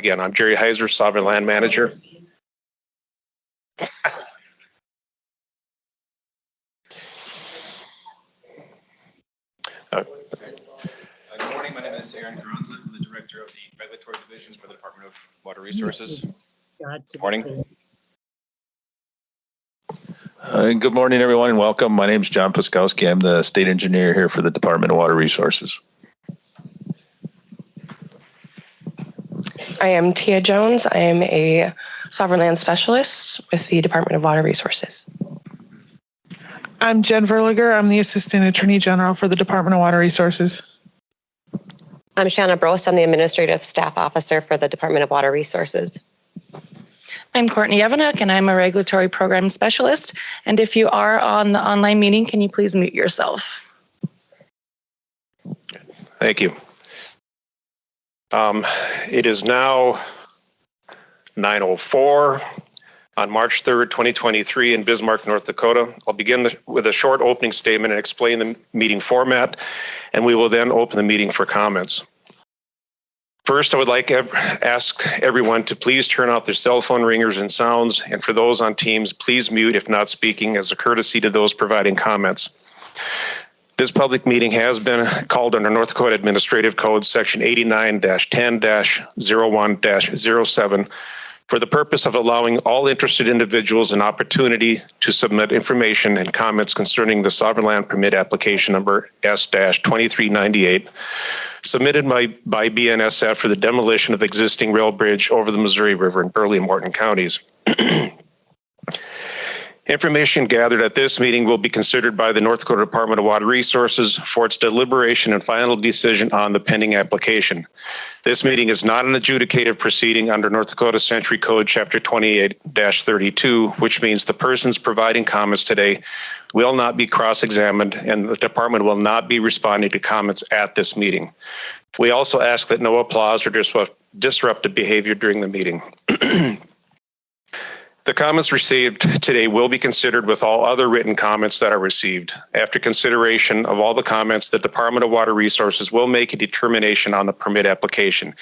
again. I'm Jerry Heiser, Sovereign Land Manager. Good morning. My name is Aaron Gronza. I'm the Director of the Regulatory Divisions for the Department of Water Resources. Good morning. Good morning, everyone, and welcome. My name is John Puskowski. I'm the State Engineer here for the Department of Water Resources. I am Tia Jones. I am a Sovereign Land Specialist with the Department of Water Resources. I'm Jen Verliger. I'm the Assistant Attorney General for the Department of Water Resources. I'm Shanna Brost. I'm the Administrative Staff Officer for the Department of Water Resources. I'm Courtney Evanuk, and I'm a Regulatory Program Specialist. And if you are on the online meeting, can you please mute yourself? Thank you. It is now 9:04 on March 3rd, 2023 in Bismarck, North Dakota. I'll begin with a short opening statement and explain the meeting format, and we will then open the meeting for comments. First, I would like to ask everyone to please turn off their cell phone ringers and sounds, and for those on Teams, please mute if not speaking as a courtesy to those providing comments. This public meeting has been called under North Dakota Administrative Code Section 89-10-01-07 for the purpose of allowing all interested individuals an opportunity to submit information and comments concerning the Sovereign Land Permit application number S-2398 submitted by BNSF for the demolition of the existing rail bridge over the Missouri River in Burley and Morton counties. Information gathered at this meeting will be considered by the North Dakota Department of Water Resources for its deliberation and final decision on the pending application. This meeting is not an adjudicative proceeding under North Dakota Century Code Chapter 28-32, which means the persons providing comments today will not be cross-examined and the department will not be responding to comments at this meeting. We also ask that no applause or disruptive behavior during the meeting. The comments received today will be considered with all other written comments that are received. After consideration of all the comments, the Department of Water Resources will make a determination on the permit application,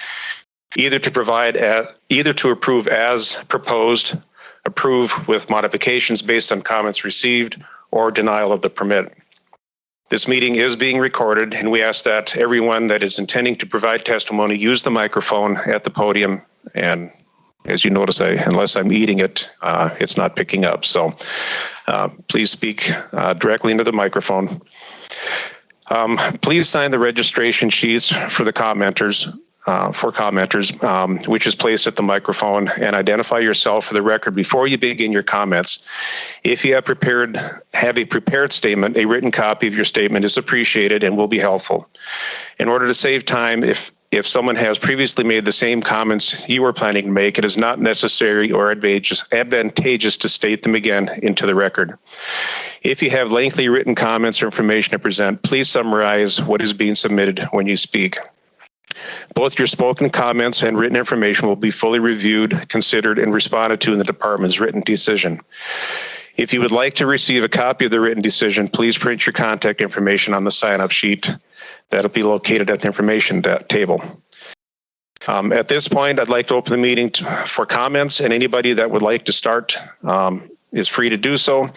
either to approve as proposed, approve with modifications based on comments received, or denial of the permit. This meeting is being recorded, and we ask that everyone that is intending to provide testimony use the microphone at the podium, and as you notice, unless I'm eating it, it's not picking up. So please speak directly into the microphone. Please sign the registration sheets for the commenters, which is placed at the microphone, and identify yourself for the record before you begin your comments. If you have a prepared statement, a written copy of your statement is appreciated and will be helpful. In order to save time, if someone has previously made the same comments you were planning to make, it is not necessary or advantageous to state them again into the record. If you have lengthy written comments or information to present, please summarize what is being submitted when you speak. Both your spoken comments and written information will be fully reviewed, considered, and responded to in the department's written decision. If you would like to receive a copy of the written decision, please print your contact information on the sign-up sheet. That'll be located at the information table. At this point, I'd like to open the meeting for comments, and anybody that would like to start is free to do so.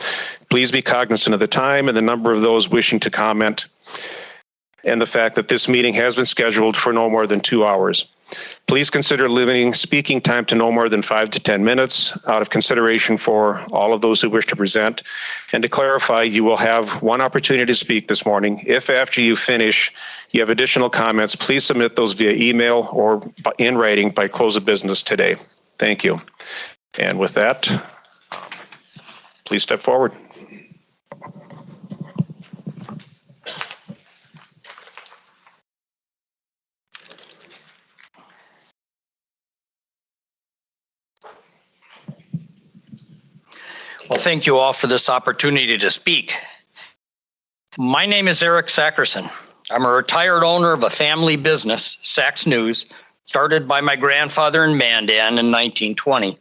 Please be cognizant of the time and the number of those wishing to comment, and the fact that this meeting has been scheduled for no more than 2 hours. Please consider limiting speaking time to no more than 5 to 10 minutes out of consideration for all of those who wish to present. And to clarify, you will have one opportunity to speak this morning. If after you finish, you have additional comments, please submit those via email or in writing by close of business today. Thank you. And with that, please step forward. Well, thank you all for this opportunity to speak. My name is Eric Sackerson. I'm a retired owner of a family business, Sachs News, started by my grandfather in Mandan in 1920.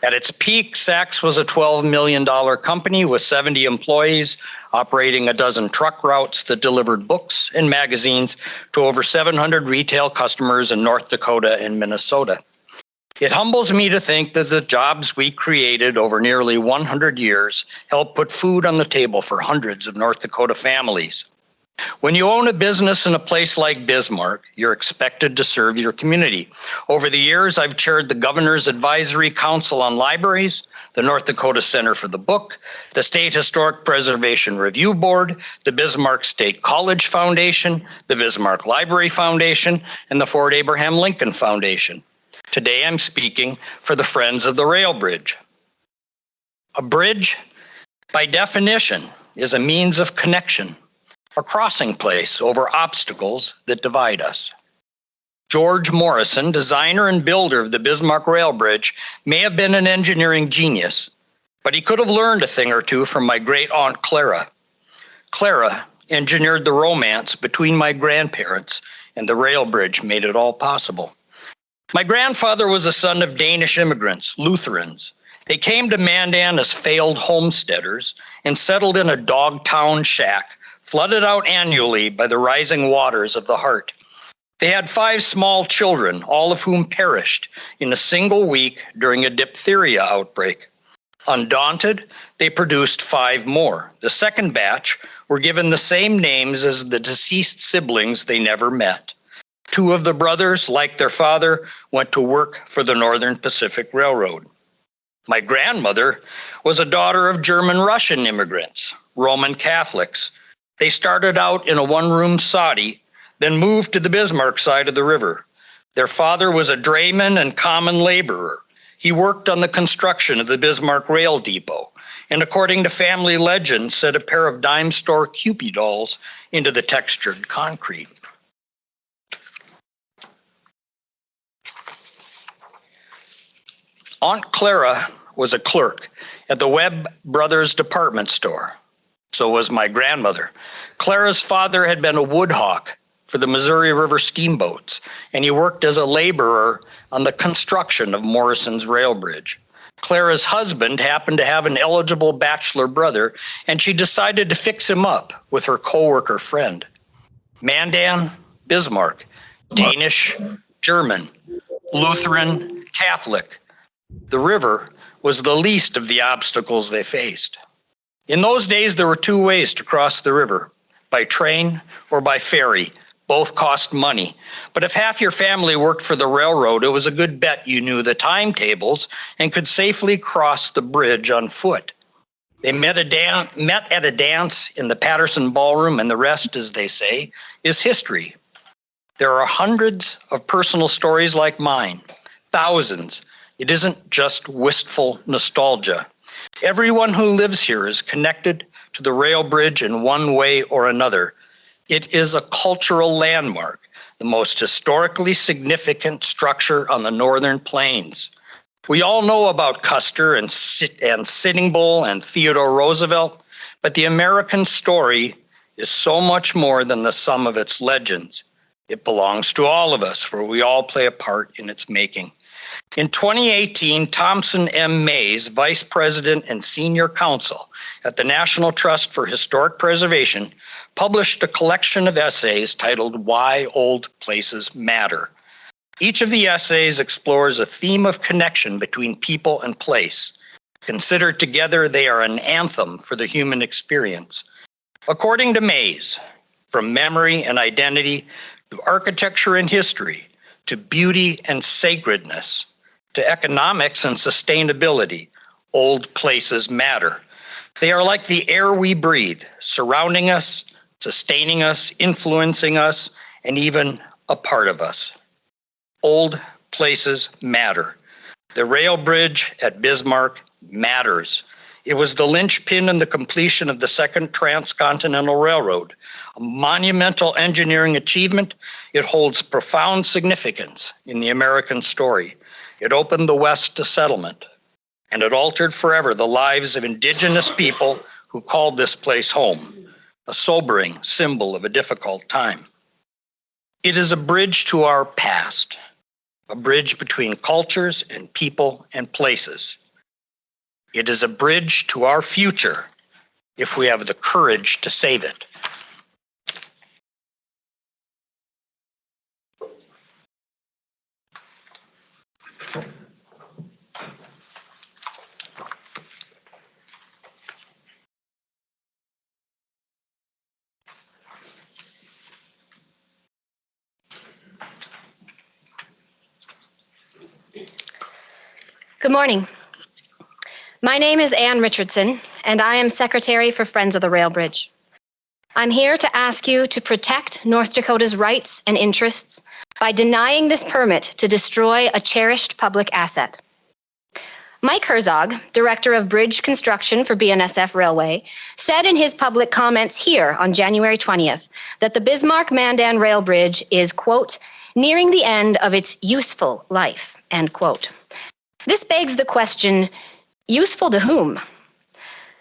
At its peak, Sachs was a $12 million company with 70 employees, operating a dozen truck routes that delivered books and magazines to over 700 retail customers in North Dakota and Minnesota. It humbles me to think that the jobs we created over nearly 100 years helped put food on the table for hundreds of North Dakota families. When you own a business in a place like Bismarck, you're expected to serve your community. Over the years, I've chaired the Governor's Advisory Council on Libraries, the North Dakota Center for the Book, the State Historic Preservation Review Board, the Bismarck State College Foundation, the Bismarck Library Foundation, and the Fort Abraham Lincoln Foundation. Today, I'm speaking for the Friends of the Rail Bridge. A bridge, by definition, is a means of connection, a crossing place over obstacles that divide us. George Morrison, designer and builder of the Bismarck Rail Bridge, may have been an engineering genius, but he could have learned a thing or two from my great aunt Clara. Clara engineered the romance between my grandparents, and the rail bridge made it all possible. My grandfather was a son of Danish immigrants, Lutherans. They came to Mandan as failed homesteaders and settled in a dog town shack flooded out annually by the rising waters of the Hart. They had 5 small children, all of whom perished in a single week during a diphtheria outbreak. Undaunted, they produced 5 more. The second batch were given the same names as the deceased siblings they never met. 2 of the brothers, like their father, went to work for the Northern Pacific Railroad. My grandmother was a daughter of German-Russian immigrants, Roman Catholics. They started out in a one-room soddy, then moved to the Bismarck side of the river. Their father was a drayman and common laborer. He worked on the construction of the Bismarck Rail Depot, and according to family legend, set a pair of dime store Cupid dolls into the textured concrete. Aunt Clara was a clerk at the Webb Brothers department store. So was my grandmother. Clara's father had been a woodhawk for the Missouri River steamboats, and he worked as a laborer on the construction of Morrison's rail bridge. Clara's husband happened to have an eligible bachelor brother, and she decided to fix him up with her coworker friend. Mandan, Bismarck, Danish, German, Lutheran, Catholic. The river was the least of the obstacles they faced. In those days, there were 2 ways to cross the river, by train or by ferry. Both cost money. But if half your family worked for the railroad, it was a good bet you knew the timetables and could safely cross the bridge on foot. They met at a dance in the Patterson Ballroom, and the rest, as they say, is history. There are hundreds of personal stories like mine, thousands. It isn't just wistful nostalgia. Everyone who lives here is connected to the rail bridge in one way or another. It is a cultural landmark, the most historically significant structure on the Northern Plains. We all know about Custer and Sitting Bull and Theodore Roosevelt, but the American story is so much more than the sum of its legends. It belongs to all of us, for we all play a part in its making. In 2018, Thompson M. Mays, Vice President and Senior Counsel at the National Trust for Historic Preservation, published a collection of essays titled Why Old Places Matter. Each of the essays explores a theme of connection between people and place. Considered together, they are an anthem for the human experience. According to Mays, from memory and identity to architecture and history, to beauty and sacredness, to economics and sustainability, old places matter. They are like the air we breathe, surrounding us, sustaining us, influencing us, and even a part of us. Old places matter. The rail bridge at Bismarck matters. It was the linchpin in the completion of the Second Transcontinental Railroad, a monumental engineering achievement. It holds profound significance in the American story. It opened the West to settlement, and it altered forever the lives of indigenous people who called this place home, a sobering symbol of a difficult time. It is a bridge to our past, a bridge between cultures and people and places. It is a bridge to our future if we have the courage to save it. Good morning. My name is Ann Richardson, and I am Secretary for Friends of the Rail Bridge. I'm here to ask you to protect North Dakota's rights and interests by denying this permit to destroy a cherished public asset. Mike Herzog, Director of Bridge Construction for BNSF Railway, said in his public comments here on January 20th that the Bismarck-Mandan Rail Bridge is, quote, nearing the end of its useful life, end quote. This begs the question, useful to whom?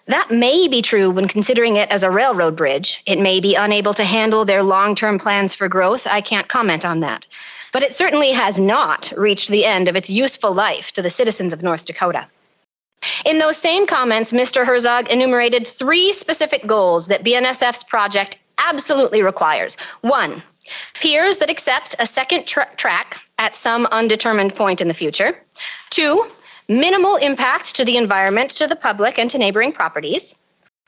That may be true when considering it as a railroad bridge. It may be unable to handle their long-term plans for growth. I can't comment on that. But it certainly has not reached the end of its useful life to the citizens of North Dakota. In those same comments, Mr. Herzog enumerated 3 specific goals that BNSF's project absolutely requires. 1, piers that accept a second track at some undetermined point in the future. 2, minimal impact to the environment, to the public, and to neighboring properties.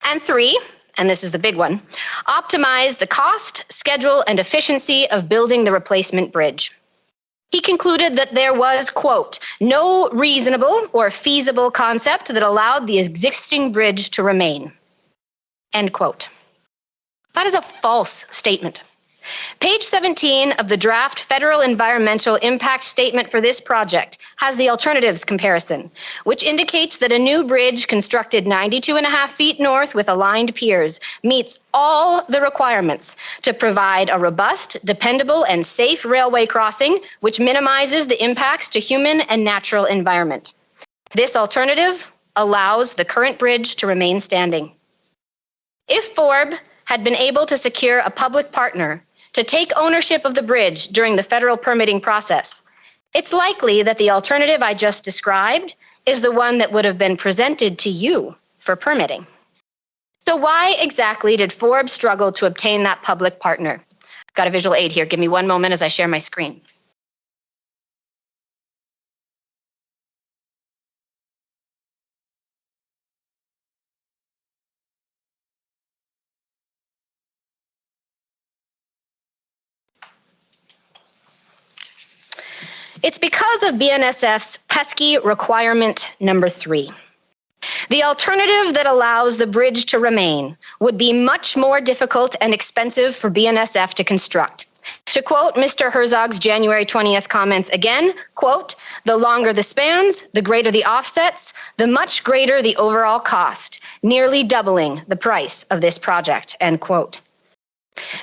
And 3, and this is the big one, optimize the cost, schedule, and efficiency of building the replacement bridge. He concluded that there was, quote, no reasonable or feasible concept that allowed the existing bridge to remain, end quote. That is a false statement. Page 17 of the draft Federal Environmental Impact Statement for this project has the alternatives comparison, which indicates that a new bridge constructed 92.5 feet north with aligned piers meets all the requirements to provide a robust, dependable, and safe railway crossing, which minimizes the impacts to human and natural environment. This alternative allows the current bridge to remain standing. If FORB had been able to secure a public partner to take ownership of the bridge during the federal permitting process, it's likely that the alternative I just described is the one that would have been presented to you for permitting. So why exactly did FORB struggle to obtain that public partner? I've got a visual aid here. Give me one moment as I share my screen. It's because of BNSF's pesky requirement number 3. The alternative that allows the bridge to remain would be much more difficult and expensive for BNSF to construct. To quote Mr. Herzog's January 20th comments again, quote, the longer the spans, the greater the offsets, the much greater the overall cost, nearly doubling the price of this project, end quote.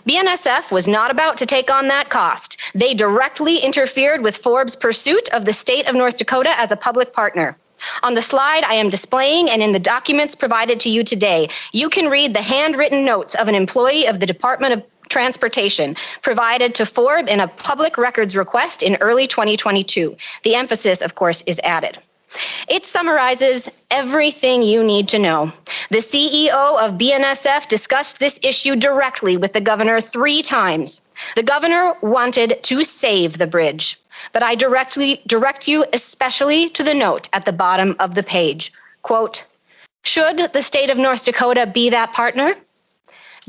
BNSF was not about to take on that cost. They directly interfered with FORB's pursuit of the state of North Dakota as a public partner. On the slide I am displaying and in the documents provided to you today, you can read the handwritten notes of an employee of the Department of Transportation provided to FORB in a public records request in early 2022. The emphasis, of course, is added. It summarizes everything you need to know. The CEO of BNSF discussed this issue directly with the governor 3 times. The governor wanted to save the bridge, but I direct you especially to the note at the bottom of the page. Quote, should the state of North Dakota be that partner?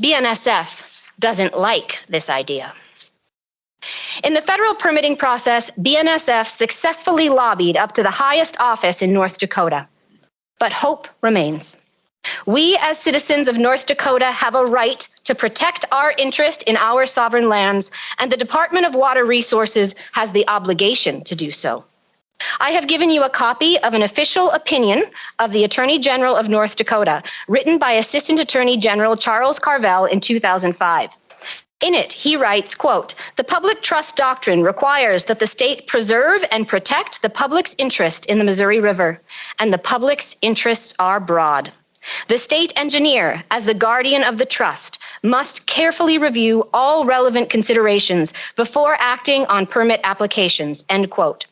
BNSF doesn't like this idea. In the federal permitting process, BNSF successfully lobbied up to the highest office in North Dakota. But hope remains. We, as citizens of North Dakota, have a right to protect our interest in our sovereign lands, and the Department of Water Resources has the obligation to do so. I have given you a copy of an official opinion of the Attorney General of North Dakota, written by Assistant Attorney General Charles Carvell in 2005. In it, he writes, quote, the public trust doctrine requires that the state preserve and protect the public's interest in the Missouri River, and the public's interests are broad. The state engineer, as the guardian of the trust, must carefully review all relevant considerations before acting on permit applications, end quote.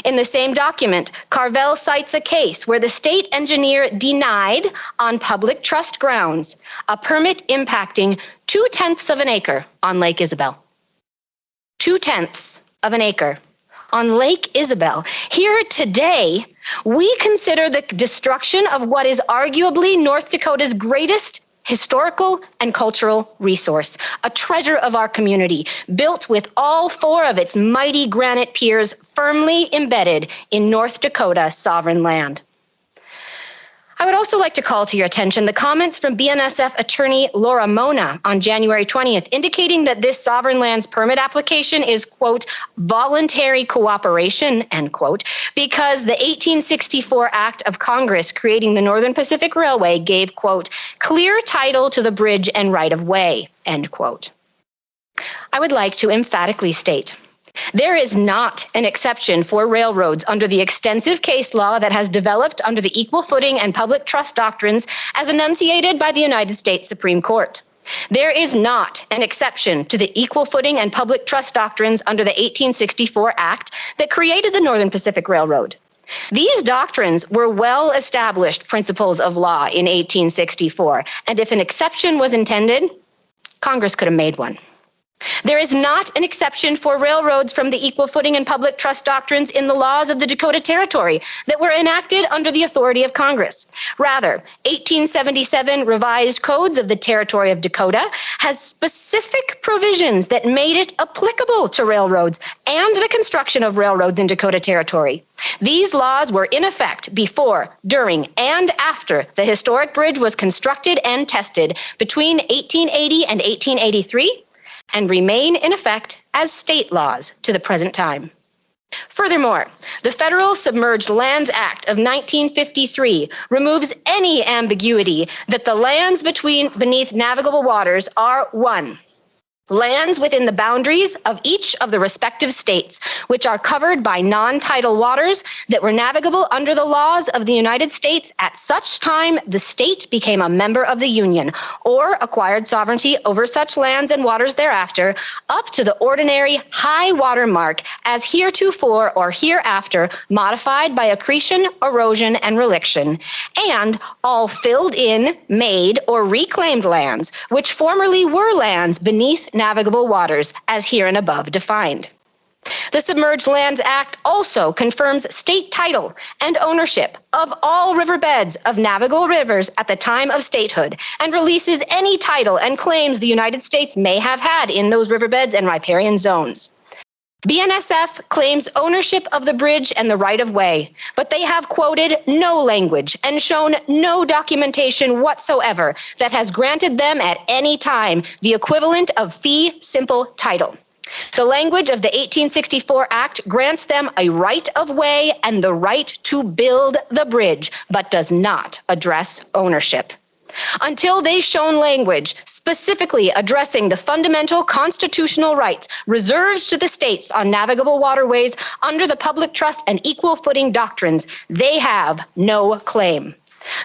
In the same document, Carvell cites a case where the state engineer denied, on public trust grounds, a permit impacting 0.2 of an acre on Lake Isabel. 0.2 of an acre on Lake Isabel. Here today, we consider the destruction of what is arguably North Dakota's greatest historical and cultural resource, a treasure of our community, built with all four of its mighty granite piers firmly embedded in North Dakota sovereign land. I would also like to call to your attention the comments from BNSF attorney Laura Mona on January 20th, indicating that this sovereign lands permit application is, quote, voluntary cooperation, end quote, because the 1864 Act of Congress creating the Northern Pacific Railway gave, quote, clear title to the bridge and right of way, end quote. I would like to emphatically state, there is not an exception for railroads under the extensive case law that has developed under the equal footing and public trust doctrines as enunciated by the United States Supreme Court. There is not an exception to the equal footing and public trust doctrines under the 1864 Act that created the Northern Pacific Railroad. These doctrines were well-established principles of law in 1864, and if an exception was intended, Congress could have made one. There is not an exception for railroads from the equal footing and public trust doctrines in the laws of the Dakota Territory that were enacted under the authority of Congress. Rather, 1877 revised codes of the Territory of Dakota has specific provisions that made it applicable to railroads and the construction of railroads in Dakota Territory. These laws were in effect before, during, and after the historic bridge was constructed and tested between 1880 and 1883, and remain in effect as state laws to the present time. Furthermore, the Federal Submerged Lands Act of 1953 removes any ambiguity that the lands beneath navigable waters are, one, lands within the boundaries of each of the respective states, which are covered by non-tidal waters that were navigable under the laws of the United States at such time the state became a member of the Union or acquired sovereignty over such lands and waters thereafter, up to the ordinary high water mark as heretofore or hereafter modified by accretion, erosion, and reliction, and all filled in, made, or reclaimed lands, which formerly were lands beneath navigable waters, as here and above defined. The Submerged Lands Act also confirms state title and ownership of all riverbeds of navigable rivers at the time of statehood and releases any title and claims the United States may have had in those riverbeds and riparian zones. BNSF claims ownership of the bridge and the right-of-way, but they have quoted no language and shown no documentation whatsoever that has granted them at any time the equivalent of fee simple title. The language of the 1864 Act grants them a right-of-way and the right to build the bridge, but does not address ownership. Until they've shown language specifically addressing the fundamental constitutional rights reserved to the states on navigable waterways under the public trust and equal footing doctrines, they have no claim.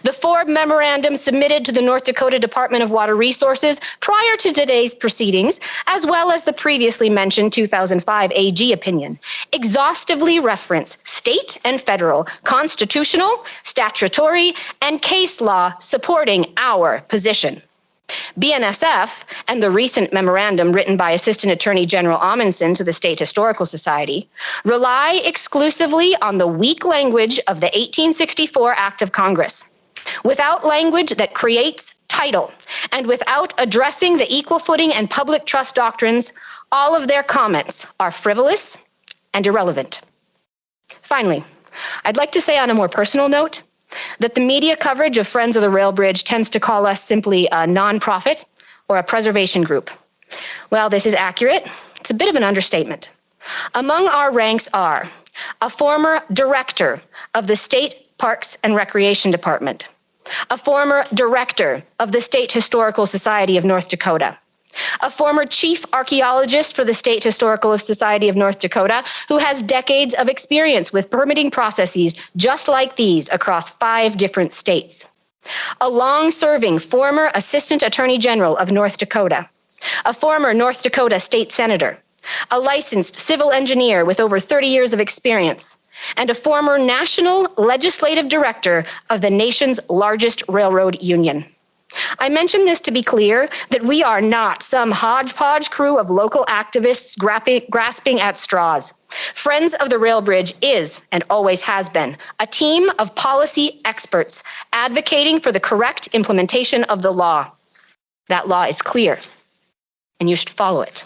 The four memorandums submitted to the North Dakota Department of Water Resources prior to today's proceedings, as well as the previously mentioned 2005 AG opinion, exhaustively reference state and federal, constitutional, statutory, and case law supporting our position. BNSF and the recent memorandum written by Assistant Attorney General Amundsen to the State Historical Society rely exclusively on the weak language of the 1864 Act of Congress. Without language that creates title and without addressing the equal footing and public trust doctrines, all of their comments are frivolous and irrelevant. Finally, I'd like to say on a more personal note that the media coverage of Friends of the Rail Bridge tends to call us simply a nonprofit or a preservation group. Well, this is accurate. It's a bit of an understatement. Among our ranks are a former director of the State Parks and Recreation Department, a former director of the State Historical Society of North Dakota, a former chief archaeologist for the State Historical Society of North Dakota who has decades of experience with permitting processes just like these across 5 different states, a long-serving former Assistant Attorney General of North Dakota, a former North Dakota state senator, a licensed civil engineer with over 30 years of experience, and a former national legislative director of the nation's largest railroad union. I mention this to be clear that we are not some hodgepodge crew of local activists grasping at straws. Friends of the Rail Bridge is, and always has been, a team of policy experts advocating for the correct implementation of the law. That law is clear, and you should follow it.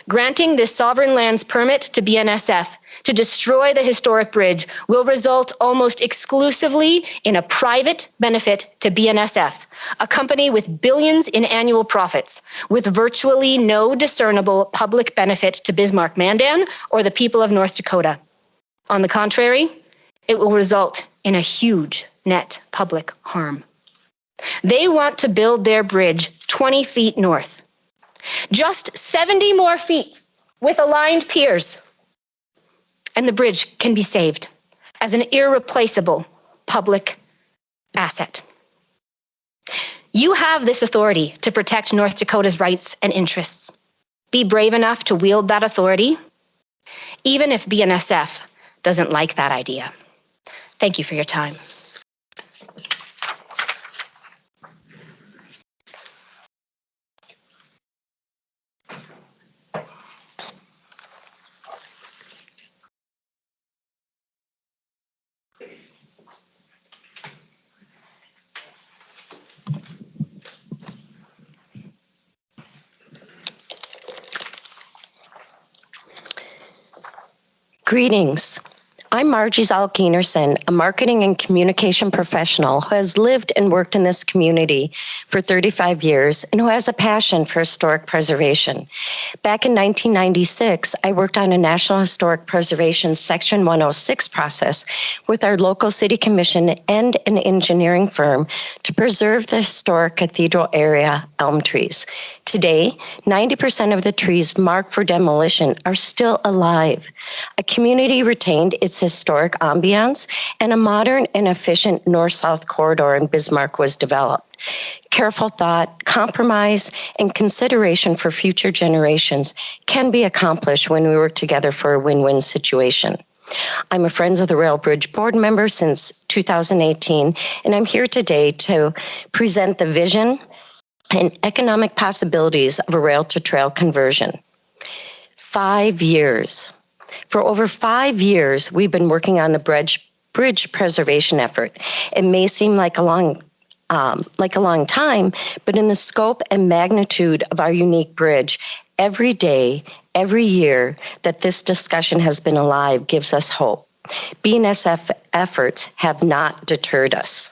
Granting this sovereign lands permit to BNSF to destroy the historic bridge will result almost exclusively in a private benefit to BNSF, a company with billions in annual profits, with virtually no discernible public benefit to Bismarck-Mandan or the people of North Dakota. On the contrary, it will result in a huge net public harm. They want to build their bridge 20 feet north, just 70 more feet with aligned piers, and the bridge can be saved as an irreplaceable public asset. You have this authority to protect North Dakota's rights and interests. Be brave enough to wield that authority, even if BNSF doesn't like that idea. Thank you for your time. Greetings. I'm Margie Zalk-Enerson, a marketing and communication professional who has lived and worked in this community for 35 years and who has a passion for historic preservation. Back in 1996, I worked on a National Historic Preservation Section 106 process with our local city commission and an engineering firm to preserve the historic cathedral area elm trees. Today, 90% of the trees marked for demolition are still alive. A community retained its historic ambiance, and a modern and efficient north-south corridor in Bismarck was developed. Careful thought, compromise, and consideration for future generations can be accomplished when we work together for a win-win situation. I'm a Friends of the Rail Bridge board member since 2018, and I'm here today to present the vision and economic possibilities of a rail-to-trail conversion. 5 years. For over 5 years, we've been working on the bridge preservation effort. It may seem like a long time, but in the scope and magnitude of our unique bridge, every day, every year that this discussion has been alive gives us hope. BNSF efforts have not deterred us.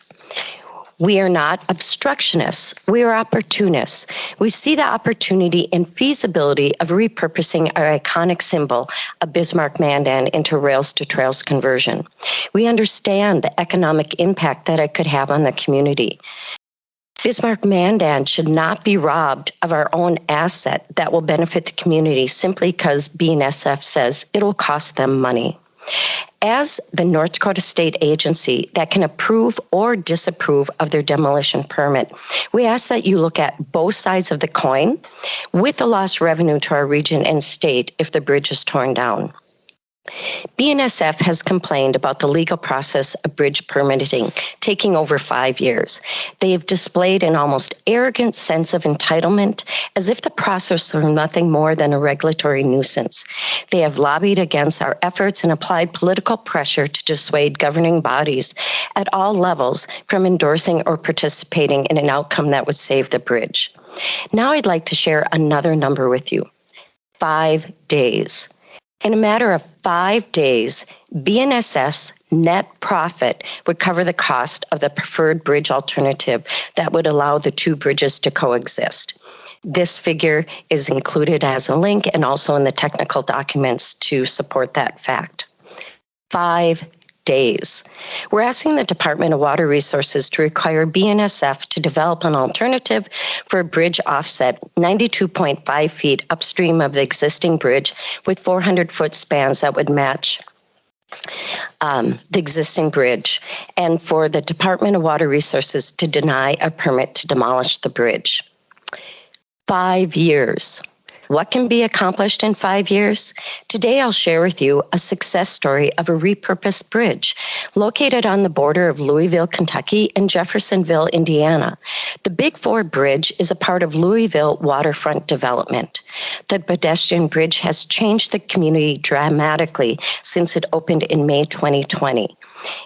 We are not obstructionists. We are opportunists. We see the opportunity and feasibility of repurposing our iconic symbol of Bismarck-Mandan into rails to trails conversion. We understand the economic impact that it could have on the community. Bismarck-Mandan should not be robbed of our own asset that will benefit the community simply because BNSF says it'll cost them money. As the North Dakota state agency that can approve or disapprove of their demolition permit, we ask that you look at both sides of the coin with the lost revenue to our region and state if the bridge is torn down. BNSF has complained about the legal process of bridge permitting taking over 5 years. They have displayed an almost arrogant sense of entitlement as if the process were nothing more than a regulatory nuisance. They have lobbied against our efforts and applied political pressure to dissuade governing bodies at all levels from endorsing or participating in an outcome that would save the bridge. Now I'd like to share another number with you. 5 days. In a matter of 5 days, BNSF's net profit would cover the cost of the preferred bridge alternative that would allow the two bridges to coexist. This figure is included as a link and also in the technical documents to support that fact. 5 days. We're asking the Department of Water Resources to require BNSF to develop an alternative for a bridge offset 92.5 feet upstream of the existing bridge with 400-foot spans that would match the existing bridge, and for the Department of Water Resources to deny a permit to demolish the bridge. 5 years. What can be accomplished in 5 years? Today, I'll share with you a success story of a repurposed bridge located on the border of Louisville, Kentucky and Jeffersonville, Indiana. The Big Four Bridge is a part of Louisville waterfront development. The pedestrian bridge has changed the community dramatically since it opened in May 2020.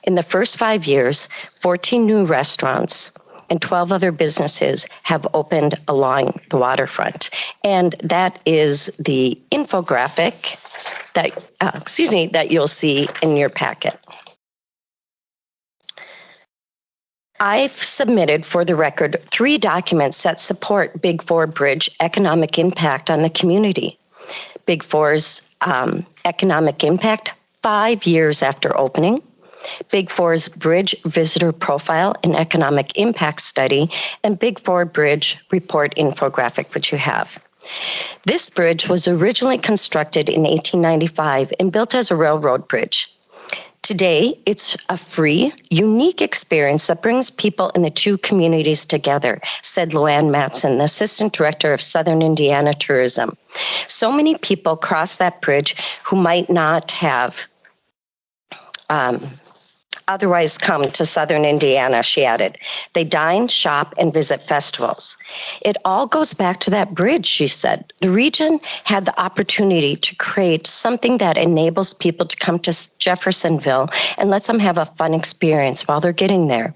In the first 5 years, 14 new restaurants, and 12 other businesses have opened along the waterfront. And that is the infographic that you'll see in your packet. I've submitted for the record 3 documents that support Big Four Bridge economic impact on the community. Big Four's economic impact 5 years after opening, Big Four's Bridge Visitor Profile and Economic Impact Study, and Big Four Bridge Report infographic, which you have. This bridge was originally constructed in 1895 and built as a railroad bridge. Today, it's a free, unique experience that brings people in the 2 communities together, said Luann Matson, the Assistant Director of Southern Indiana Tourism. So many people cross that bridge who might not have otherwise come to Southern Indiana, she added. They dine, shop, and visit festivals. It all goes back to that bridge, she said. The region had the opportunity to create something that enables people to come to Jeffersonville and lets them have a fun experience while they're getting there.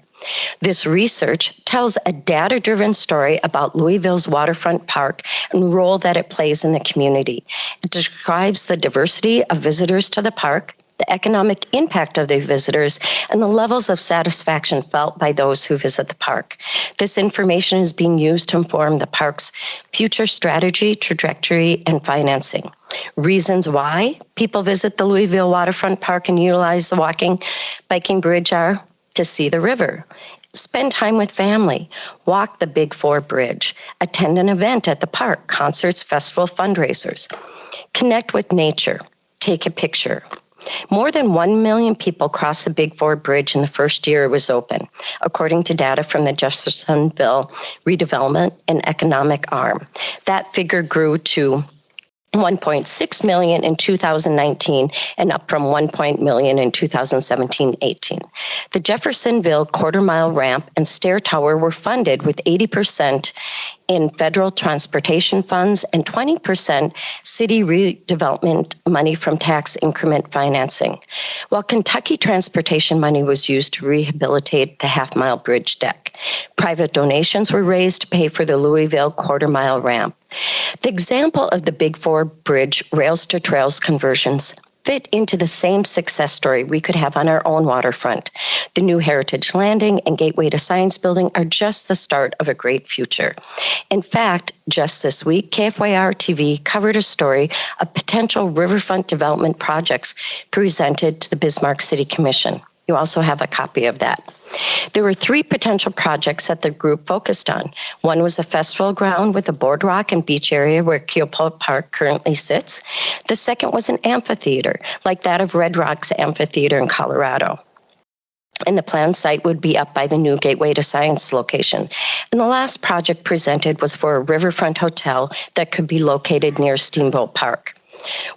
This research tells a data-driven story about Louisville's waterfront park and role that it plays in the community. It describes the diversity of visitors to the park, the economic impact of the visitors, and the levels of satisfaction felt by those who visit the park. This information is being used to inform the park's future strategy, trajectory, and financing. Reasons why people visit the Louisville Waterfront Park and utilize the walking, biking bridge are to see the river, spend time with family, walk the Big Four Bridge, attend an event at the park, concerts, festival, fundraisers, connect with nature, take a picture. More than 1 million people crossed the Big Four Bridge in the first year it was open, according to data from the Jeffersonville Redevelopment and Economic Arm. That figure grew to 1.6 million in 2019 and up from 1 million in 2017-18. The Jeffersonville quarter-mile ramp and stair tower were funded with 80% in federal transportation funds and 20% city redevelopment money from tax increment financing, while Kentucky transportation money was used to rehabilitate the half-mile bridge deck. Private donations were raised to pay for the Louisville quarter-mile ramp. The example of the Big Four Bridge rails to trails conversions fit into the same success story we could have on our own waterfront. The new Heritage Landing and Gateway to Science Building are just the start of a great future. In fact, just this week, KFYR TV covered a story of potential riverfront development projects presented to the Bismarck City Commission. You also have a copy of that. There were 3 potential projects that the group focused on. One was a festival ground with a boardwalk and beach area where Keelport Park currently sits. The second was an amphitheater, like that of Red Rocks Amphitheater in Colorado. And the planned site would be up by the new Gateway to Science location. And the last project presented was for a riverfront hotel that could be located near Steamboat Park.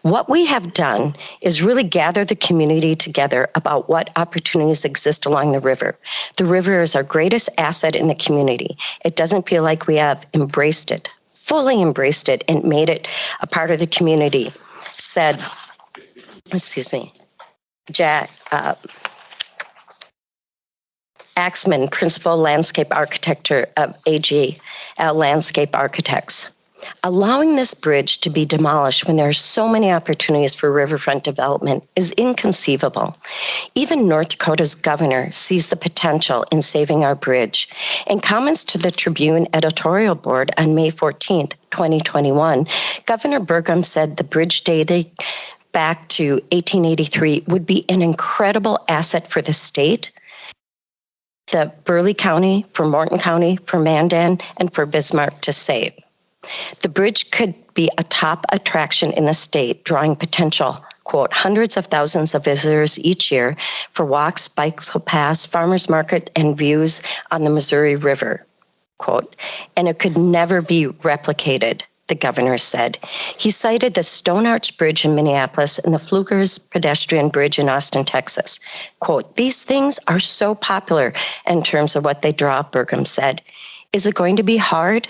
What we have done is really gather the community together about what opportunities exist along the river. The river is our greatest asset in the community. It doesn't feel like we have embraced it, fully embraced it, and made it a part of the community, said, Jack Axman, Principal Landscape Architecture of AG Landscape Architects. Allowing this bridge to be demolished when there are so many opportunities for riverfront development is inconceivable. Even North Dakota's governor sees the potential in saving our bridge. In comments to the Tribune editorial board on May 14th, 2021, Governor Burgum said the bridge dating back to 1883 would be an incredible asset for the state, the Burleigh County, for Morton County, for Mandan, and for Bismarck to save. The bridge could be a top attraction in the state, drawing potential, quote, hundreds of thousands of visitors each year for walks, bicycle paths, farmers market, and views on the Missouri River, quote, and it could never be replicated, the governor said. He cited the Stone Arch Bridge in Minneapolis and the Flugers Pedestrian Bridge in Austin, Texas. Quote, these things are so popular in terms of what they draw, Burgum said. Is it going to be hard?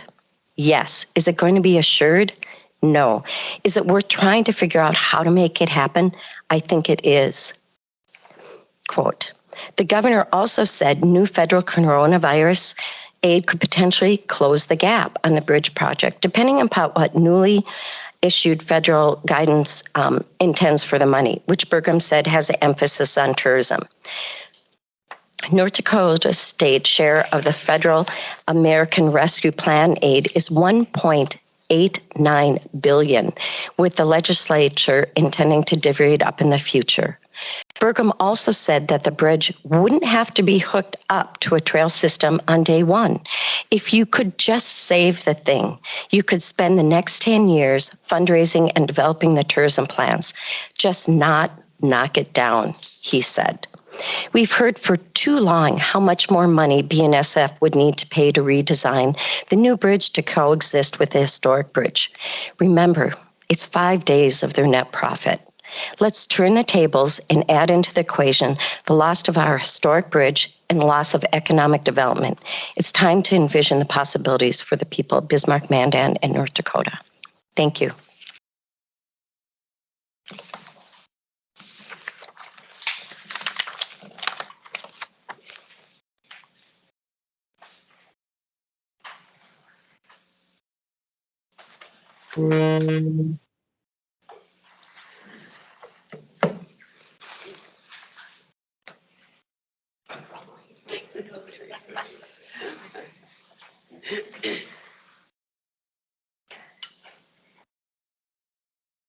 Yes. Is it going to be assured? No. Is it worth trying to figure out how to make it happen? I think it is. Quote, the governor also said new federal coronavirus Aid could potentially close the gap on the bridge project, depending upon what newly issued federal guidance intends for the money, which Burgum said has an emphasis on tourism. North Dakota state share of the federal American Rescue Plan aid is $1.89 billion, with the legislature intending to divvy it up in the future. Burgum also said that the bridge wouldn't have to be hooked up to a trail system on day one. If you could just save the thing, you could spend the next 10 years fundraising and developing the tourism plans, just not knock it down, he said. We've heard for too long how much more money BNSF would need to pay to redesign the new bridge to coexist with the historic bridge. Remember, it's 5 days of their net profit. Let's turn the tables and add into the equation the loss of our historic bridge and loss of economic development. It's time to envision the possibilities for the people of Bismarck, Mandan, and North Dakota. Thank you.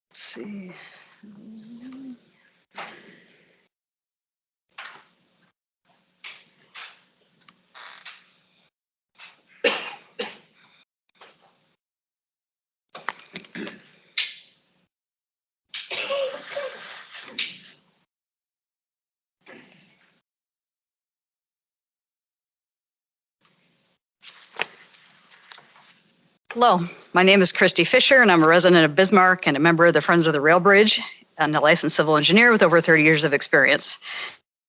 Let's see. Hello, my name is Christy Fisher, and I'm a resident of Bismarck and a member of the Friends of the Rail Bridge and a licensed civil engineer with over 30 years of experience.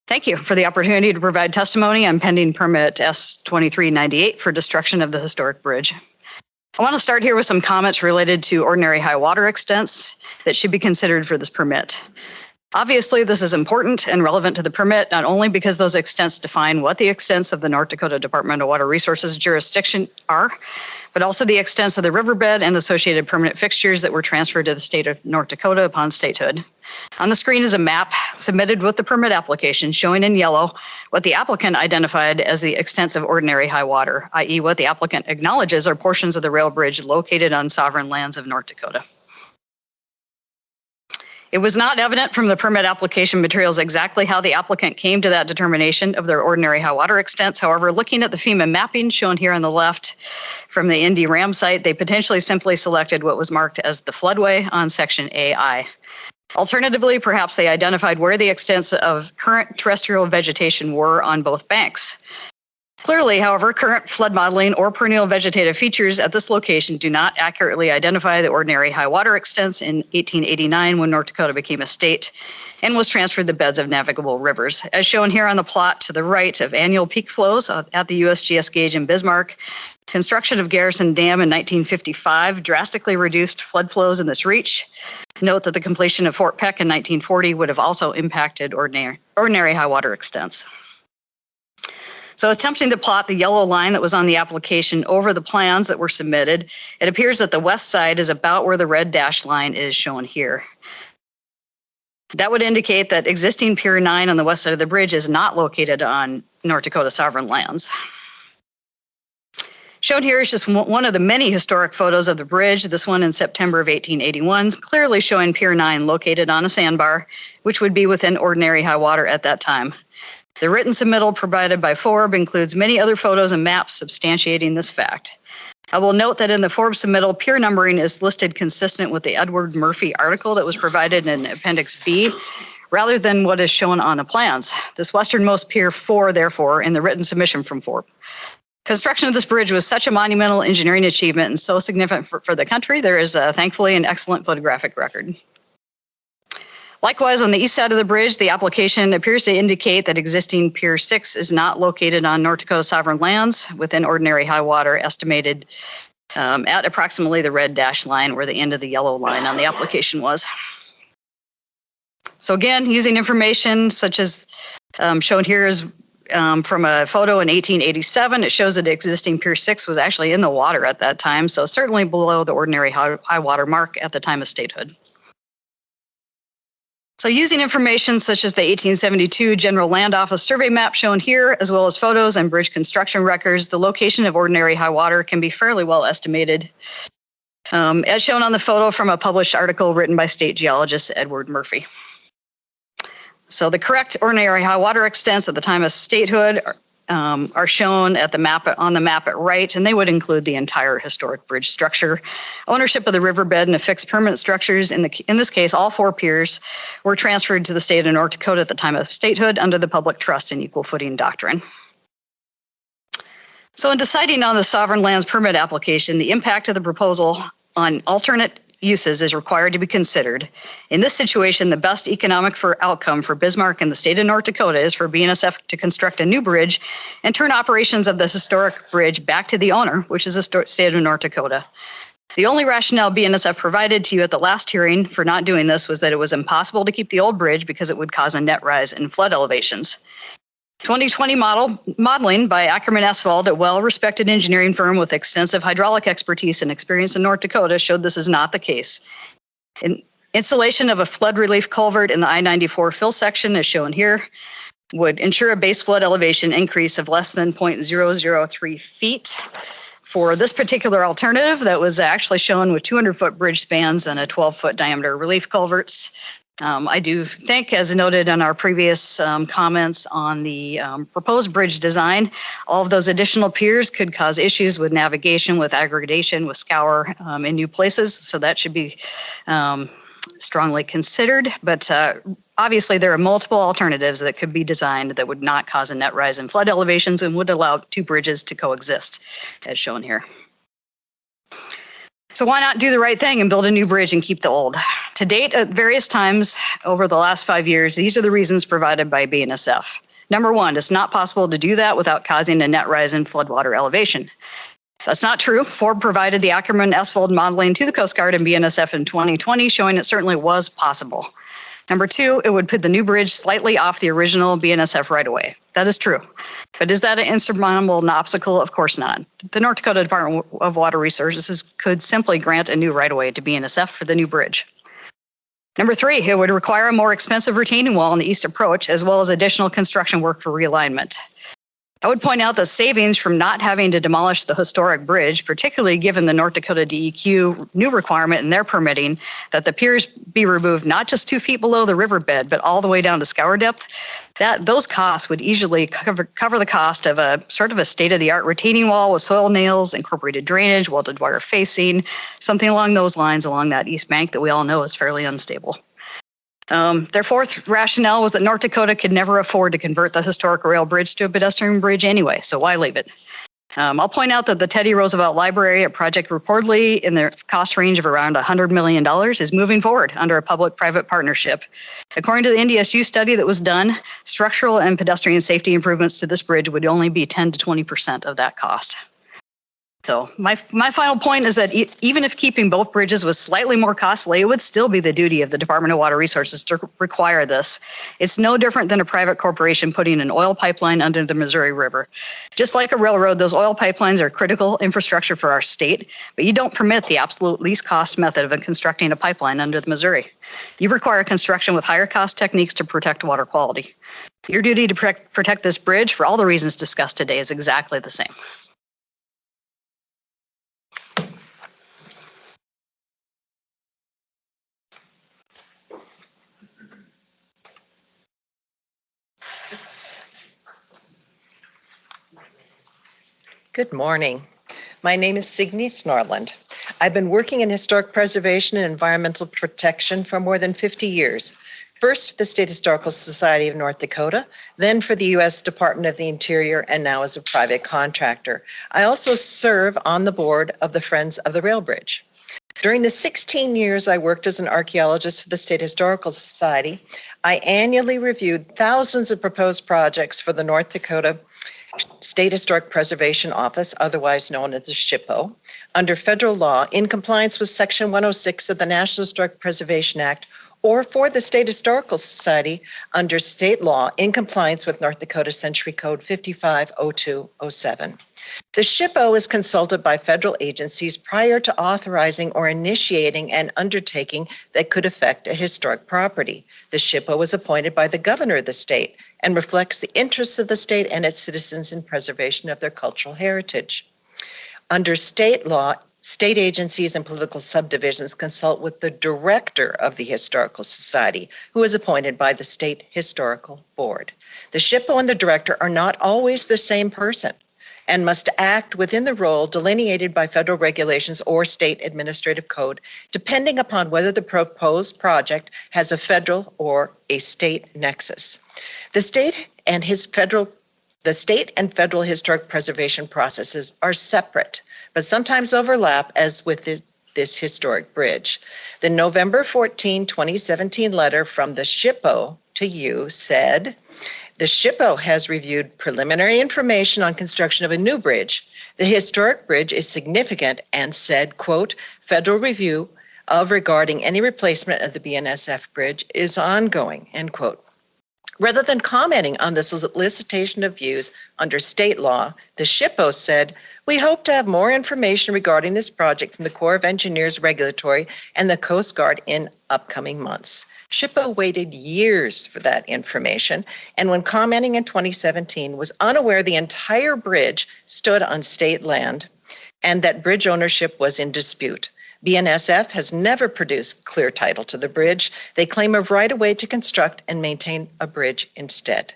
Thank you for the opportunity to provide testimony on pending permit S2398 for destruction of the historic bridge. I want to start here with some comments related to ordinary high water extents that should be considered for this permit. Obviously, this is important and relevant to the permit, not only because those extents define what the extents of the North Dakota Department of Water Resources jurisdiction are, but also the extents of the riverbed and associated permanent fixtures that were transferred to the state of North Dakota upon statehood. On the screen is a map submitted with the permit application showing in yellow what the applicant identified as the extents of ordinary high water, i.e. what the applicant acknowledges are portions of the rail bridge located on sovereign lands of North Dakota. It was not evident from the permit application materials exactly how the applicant came to that determination of their ordinary high water extents. However, looking at the FEMA mapping shown here on the left from the Indy Ram site, they potentially simply selected what was marked as the floodway on section AI. Alternatively, perhaps they identified where the extents of current terrestrial vegetation were on both banks. Clearly, however, current flood modeling or perennial vegetative features at this location do not accurately identify the ordinary high water extents in 1889 when North Dakota became a state and was transferred the beds of navigable rivers. As shown here on the plot to the right of annual peak flows at the USGS gauge in Bismarck, construction of Garrison Dam in 1955 drastically reduced flood flows in this reach. Note that the completion of Fort Peck in 1940 would have also impacted ordinary high water extents. So attempting to plot the yellow line that was on the application over the plans that were submitted, it appears that the west side is about where the red dashed line is shown here. That would indicate that existing Pier 9 on the west side of the bridge is not located on North Dakota sovereign lands. Shown here is just one of the many historic photos of the bridge, this one in September of 1881, clearly showing Pier 9 located on a sandbar, which would be within ordinary high water at that time. The written submittal provided by Forbes includes many other photos and maps substantiating this fact. I will note that in the Forbes submittal, pier numbering is listed consistent with the Edward Murphy article that was provided in Appendix B, rather than what is shown on the plans. This westernmost Pier 4, therefore, in the written submission from Forbes. Construction of this bridge was such a monumental engineering achievement and so significant for the country, there is thankfully an excellent photographic record. Likewise, on the east side of the bridge, the application appears to indicate that existing Pier 6 is not located on North Dakota sovereign lands within ordinary high water, estimated at approximately the red dashed line where the end of the yellow line on the application was. So again, using information such as shown here is from a photo in 1887, it shows that existing Pier 6 was actually in the water at that time, so certainly below the ordinary high water mark at the time of statehood. So using information such as the 1872 General Land Office survey map shown here, as well as photos and bridge construction records, the location of ordinary high water can be fairly well estimated, as shown on the photo from a published article written by state geologist Edward Murphy. So the correct ordinary high water extents at the time of statehood are shown at on the map at right, and they would include the entire historic bridge structure. Ownership of the riverbed and affixed permanent structures, in this case, all 4 piers, were transferred to the state of North Dakota at the time of statehood under the public trust and equal footing doctrine. So in deciding on the sovereign lands permit application, the impact of the proposal on alternate uses is required to be considered. In this situation, the best economic outcome for Bismarck and the state of North Dakota is for BNSF to construct a new bridge and turn operations of this historic bridge back to the owner, which is the state of North Dakota. The only rationale BNSF provided to you at the last hearing for not doing this was that it was impossible to keep the old bridge because it would cause a net rise in flood elevations. 2020 modeling by Ackerman Asphalt, a well-respected engineering firm with extensive hydraulic expertise and experience in North Dakota, showed this is not the case. Installation of a flood relief culvert in the I-94 fill section, as shown here, would ensure a base flood elevation increase of less than 0.003 feet. For this particular alternative, that was actually shown with 200-foot bridge spans and a 12-foot diameter relief culverts. I do think, as noted in our previous comments on the proposed bridge design, all of those additional piers could cause issues with navigation, with aggregation, with scour in new places. So that should be strongly considered. But obviously, there are multiple alternatives that could be designed that would not cause a net rise in flood elevations and would allow 2 bridges to coexist, as shown here. So why not do the right thing and build a new bridge and keep the old? To date, at various times over the last 5 years, these are the reasons provided by BNSF. Number 1, it's not possible to do that without causing a net rise in floodwater elevation. That's not true. Ford provided the Ackerman Asphalt modeling to the Coast Guard and BNSF in 2020, showing it certainly was possible. Number 2, it would put the new bridge slightly off the original BNSF right-of-way. That is true. But is that an insurmountable obstacle? Of course not. The North Dakota Department of Water Resources could simply grant a new right-of-way to BNSF for the new bridge. Number 3, it would require a more expensive retaining wall on the east approach, as well as additional construction work for realignment. I would point out the savings from not having to demolish the historic bridge, particularly given the North Dakota DEQ new requirement in their permitting that the piers be removed not just 2 feet below the riverbed, but all the way down to scour depth. Those costs would easily cover the cost of a sort of a state-of-the-art retaining wall with soil nails, incorporated drainage, welded wire facing, something along those lines along that east bank that we all know is fairly unstable. Their 4th rationale was that North Dakota could never afford to convert the historic rail bridge to a pedestrian bridge anyway, so why leave it? I'll point out that the Teddy Roosevelt Library, a project reportedly in the cost range of around $100 million, is moving forward under a public-private partnership. According to the NDSU study that was done, structural and pedestrian safety improvements to this bridge would only be 10 to 20% of that cost. So my final point is that even if keeping both bridges was slightly more costly, it would still be the duty of the Department of Water Resources to require this. It's no different than a private corporation putting an oil pipeline under the Missouri River. Just like a railroad, those oil pipelines are critical infrastructure for our state, but you don't permit the absolute least cost method of constructing a pipeline under the Missouri. You require construction with higher cost techniques to protect water quality. Your duty to protect this bridge, for all the reasons discussed today, is exactly the same. Good morning. My name is Signe Snorland. I've been working in historic preservation and environmental protection for more than 50 years. First for the State Historical Society of North Dakota, then for the U.S. Department of the Interior, and now as a private contractor. I also serve on the board of the Friends of the Rail Bridge. During the 16 years I worked as an archaeologist for the State Historical Society, I annually reviewed thousands of proposed projects for the North Dakota State Historic Preservation Office, otherwise known as the SHPO, under federal law in compliance with Section 106 of the National Historic Preservation Act, or for the State Historical Society under state law in compliance with North Dakota Century Code 550207. The SHPO is consulted by federal agencies prior to authorizing or initiating an undertaking that could affect a historic property. The SHPO is appointed by the governor of the state and reflects the interests of the state and its citizens in preservation of their cultural heritage. Under state law, state agencies and political subdivisions consult with the director of the Historical Society, who is appointed by the State Historical Board. The SHPO and the director are not always the same person and must act within the role delineated by federal regulations or state administrative code, depending upon whether the proposed project has a federal or a state nexus. The state and federal historic preservation processes are separate, but sometimes overlap, as with this historic bridge. The November 14, 2017 letter from the SHPO to you said, the SHPO has reviewed preliminary information on construction of a new bridge. The historic bridge is significant and said, quote, federal review of regarding any replacement of the BNSF bridge is ongoing, end quote. Rather than commenting on the solicitation of views under state law, the SHPO said, we hope to have more information regarding this project from the Corps of Engineers Regulatory and the Coast Guard in upcoming months. SHPO waited years for that information, and when commenting in 2017, was unaware the entire bridge stood on state land and that bridge ownership was in dispute. BNSF has never produced clear title to the bridge. They claim a right of way to construct and maintain a bridge instead.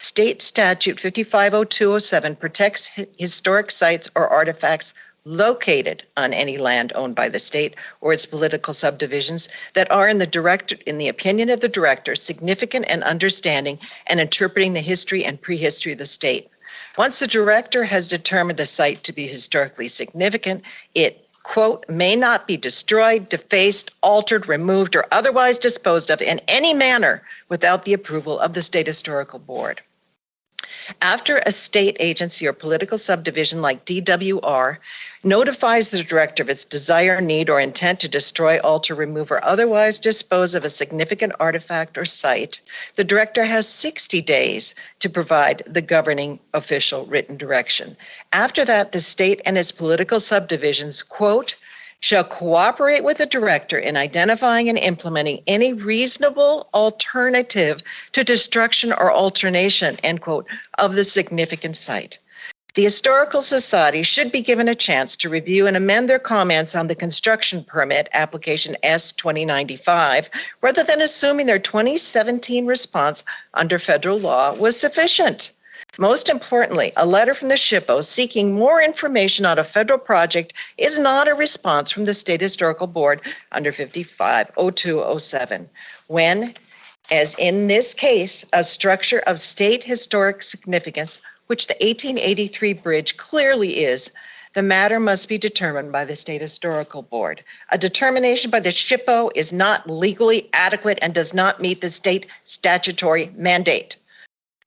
State Statute 550207 protects historic sites or artifacts located on any land owned by the state or its political subdivisions that are, in the opinion of the director, significant and understanding and interpreting the history and prehistory of the state. Once the director has determined a site to be historically significant, it, quote, may not be destroyed, defaced, altered, removed, or otherwise disposed of in any manner without the approval of the State Historical Board. After a state agency or political subdivision like DWR notifies the director of its desire, need, or intent to destroy, alter, remove, or otherwise dispose of a significant artifact or site, the director has 60 days to provide the governing official written direction. After that, the state and its political subdivisions, quote, shall cooperate with the director in identifying and implementing any reasonable alternative to destruction or alternation, end quote, of the significant site. The Historical Society should be given a chance to review and amend their comments on the construction permit application S-2095, rather than assuming their 2017 response under federal law was sufficient. Most importantly, a letter from the SHPO seeking more information on a federal project is not a response from the State Historical Board under 550207. When, as in this case, a structure of state historic significance, which the 1883 bridge clearly is, the matter must be determined by the State Historical Board. A determination by the SHPO is not legally adequate and does not meet the state statutory mandate.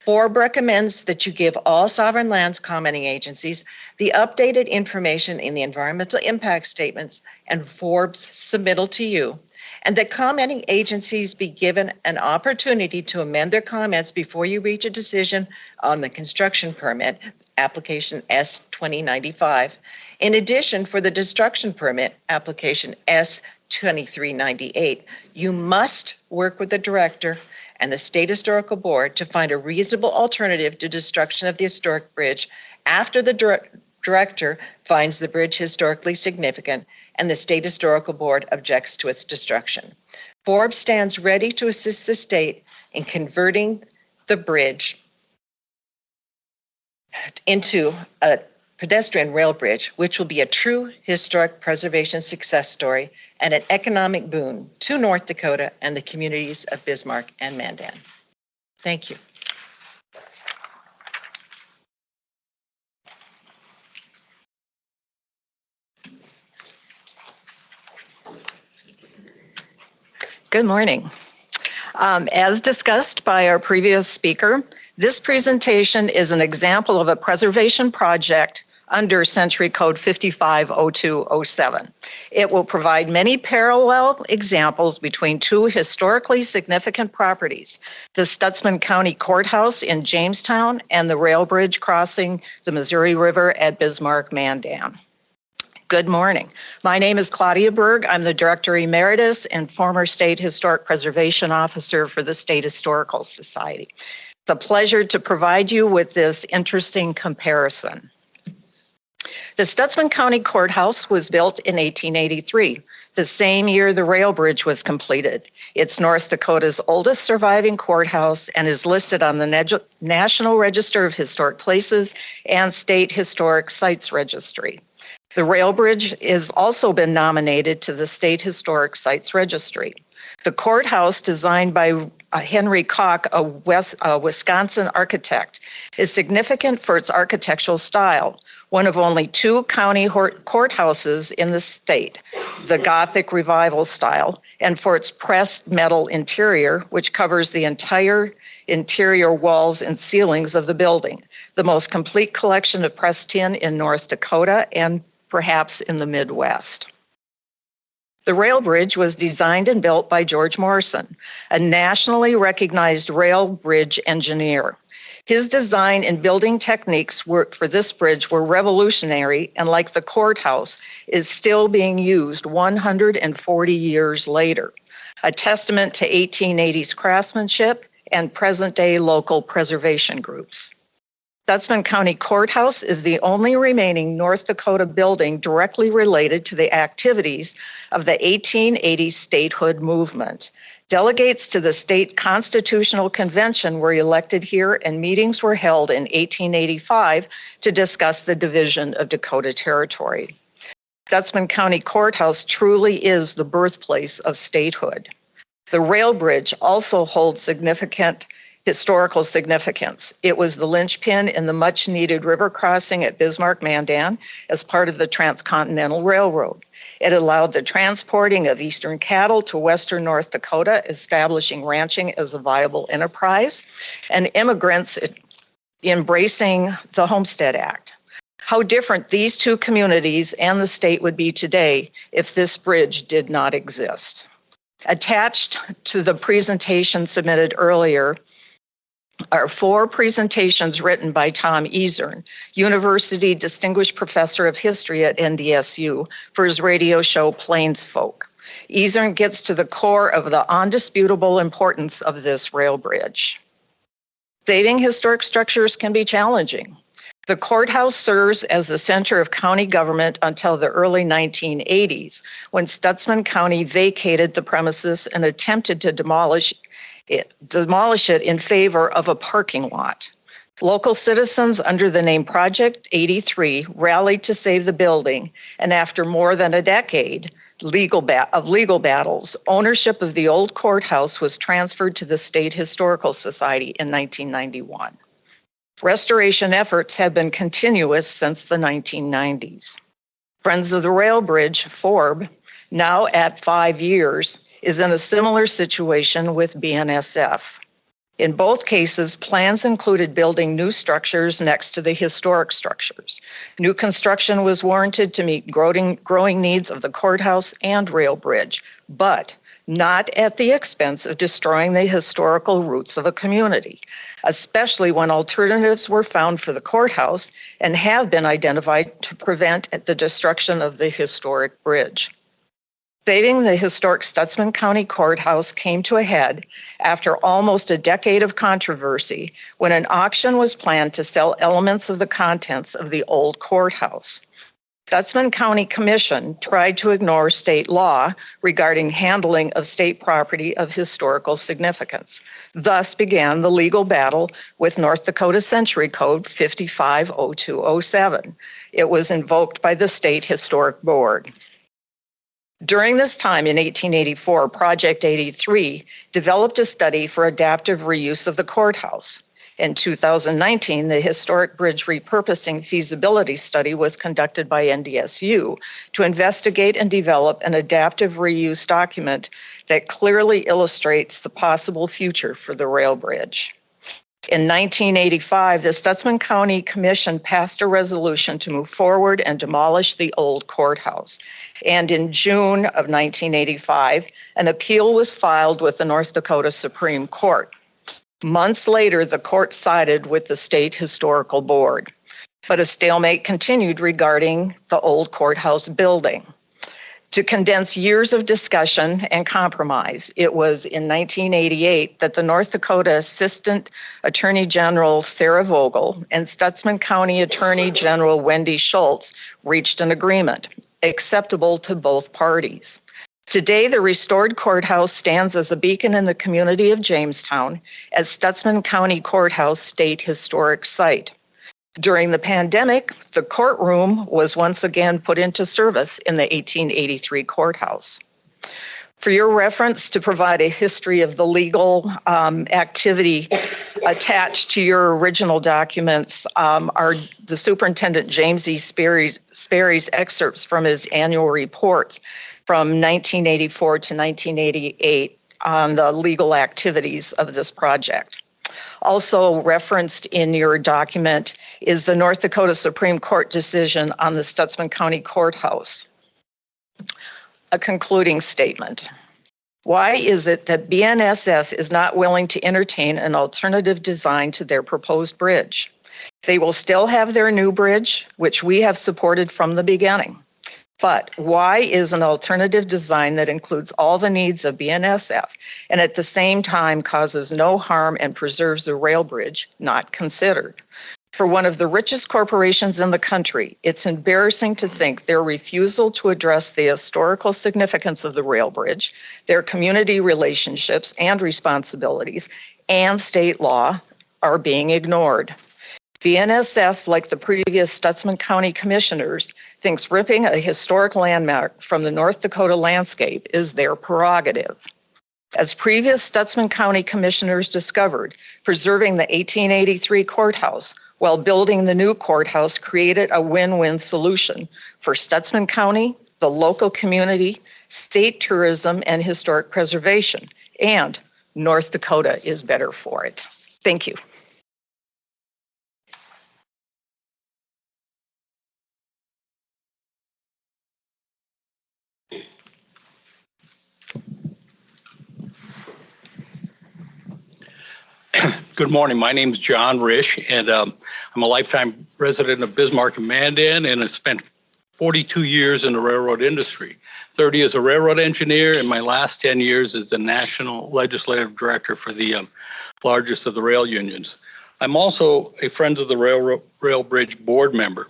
FORB recommends that you give all sovereign lands commenting agencies the updated information in the environmental impact statements and FORB's submittal to you, and that commenting agencies be given an opportunity to amend their comments before you reach a decision on the construction permit, application S-2095. In addition, for the destruction permit, application S-2398, you must work with the director and the State Historical Board to find a reasonable alternative to destruction of the historic bridge after the director finds the bridge historically significant and the State Historical Board objects to its destruction. FORB stands ready to assist the state in converting the bridge into a pedestrian rail bridge, which will be a true historic preservation success story and an economic boon to North Dakota and the communities of Bismarck and Mandan. Thank you. Good morning. As discussed by our previous speaker, this presentation is an example of a preservation project under Century Code 550207. It will provide many parallel examples between two historically significant properties, the Stutzman County Courthouse in Jamestown and the rail bridge crossing the Missouri River at Bismarck-Mandan. Good morning. My name is Claudia Berg. I'm the Director Emeritus and former State Historic Preservation Officer for the State Historical Society. It's a pleasure to provide you with this interesting comparison. The Stutzman County Courthouse was built in 1883, the same year the rail bridge was completed. It's North Dakota's oldest surviving courthouse and is listed on the National Register of Historic Places and State Historic Sites Registry. The rail bridge has also been nominated to the State Historic Sites Registry. The courthouse, designed by Henry Koch, a Wisconsin architect, is significant for its architectural style, one of only two county courthouses in the state, the Gothic Revival style, and for its pressed metal interior, which covers the entire interior walls and ceilings of the building, the most complete collection of pressed tin in North Dakota and perhaps in the Midwest. The rail bridge was designed and built by George Morrison, a nationally recognized rail bridge engineer. His design and building techniques for this bridge were revolutionary and, like the courthouse, is still being used 140 years later, a testament to 1880s craftsmanship and present-day local preservation groups. Stutzman County Courthouse is the only remaining North Dakota building directly related to the activities of the 1880 statehood movement. Delegates to the state constitutional convention were elected here, and meetings were held in 1885 to discuss the division of Dakota Territory. Stutzman County Courthouse truly is the birthplace of statehood. The rail bridge also holds significant historical significance. It was the linchpin in the much-needed river crossing at Bismarck-Mandan as part of the Transcontinental Railroad. It allowed the transporting of eastern cattle to western North Dakota, establishing ranching as a viable enterprise, and immigrants embracing the Homestead Act. How different these two communities and the state would be today if this bridge did not exist. Attached to the presentation submitted earlier are 4 presentations written by Tom Ezern, University Distinguished Professor of History at NDSU, for his radio show Plains Folk. Ezern gets to the core of the undisputable importance of this rail bridge. Saving historic structures can be challenging. The courthouse serves as the center of county government until the early 1980s, when Stutzman County vacated the premises and attempted to demolish it in favor of a parking lot. Local citizens under the name Project 83 rallied to save the building, and after more than a decade of legal battles, ownership of the old courthouse was transferred to the State Historical Society in 1991. Restoration efforts have been continuous since the 1990s. Friends of the Rail Bridge, FORB, now at 5 years, is in a similar situation with BNSF. In both cases, plans included building new structures next to the historic structures. New construction was warranted to meet growing needs of the courthouse and rail bridge, but not at the expense of destroying the historical roots of a community, especially when alternatives were found for the courthouse and have been identified to prevent the destruction of the historic bridge. Saving the historic Stutzman County Courthouse came to a head after almost a decade of controversy when an auction was planned to sell elements of the contents of the old courthouse. Stutzman County Commission tried to ignore state law regarding handling of state property of historical significance. Thus began the legal battle with North Dakota Century Code 550207. It was invoked by the State Historic Board. During this time in 1884, Project 83 developed a study for adaptive reuse of the courthouse. In 2019, the Historic Bridge Repurposing Feasibility Study was conducted by NDSU to investigate and develop an adaptive reuse document that clearly illustrates the possible future for the rail bridge. In 1985, the Stutzman County Commission passed a resolution to move forward and demolish the old courthouse. And in June of 1985, an appeal was filed with the North Dakota Supreme Court. Months later, the court sided with the State Historical Board, but a stalemate continued regarding the old courthouse building. To condense years of discussion and compromise, it was in 1988 that the North Dakota Assistant Attorney General Sarah Vogel and Stutzman County Attorney General Wendy Schultz reached an agreement acceptable to both parties. Today, the restored courthouse stands as a beacon in the community of Jamestown as Stutzman County Courthouse State Historic Site. During the pandemic, the courtroom was once again put into service in the 1883 courthouse. For your reference, to provide a history of the legal activity attached to your original documents are the Superintendent James E. Sperry's excerpts from his annual reports from 1984 to 1988 on the legal activities of this project. Also referenced in your document is the North Dakota Supreme Court decision on the Stutzman County Courthouse. A concluding statement. Why is it that BNSF is not willing to entertain an alternative design to their proposed bridge? They will still have their new bridge, which we have supported from the beginning. But why is an alternative design that includes all the needs of BNSF and at the same time causes no harm and preserves the rail bridge not considered? For one of the richest corporations in the country, it's embarrassing to think their refusal to address the historical significance of the rail bridge, their community relationships and responsibilities, and state law are being ignored. BNSF, like the previous Stutzman County commissioners, thinks ripping a historic landmark from the North Dakota landscape is their prerogative. As previous Stutzman County commissioners discovered, preserving the 1883 courthouse while building the new courthouse created a win-win solution for Stutzman County, the local community, state tourism, and historic preservation. And North Dakota is better for it. Thank you. Good morning. My name is John Risch, and I'm a lifetime resident of Bismarck and Mandan, and I've spent 42 years in the railroad industry, 30 as a railroad engineer, and my last 10 years as the National Legislative Director for the largest of the rail unions. I'm also a Friends of the Rail Bridge board member.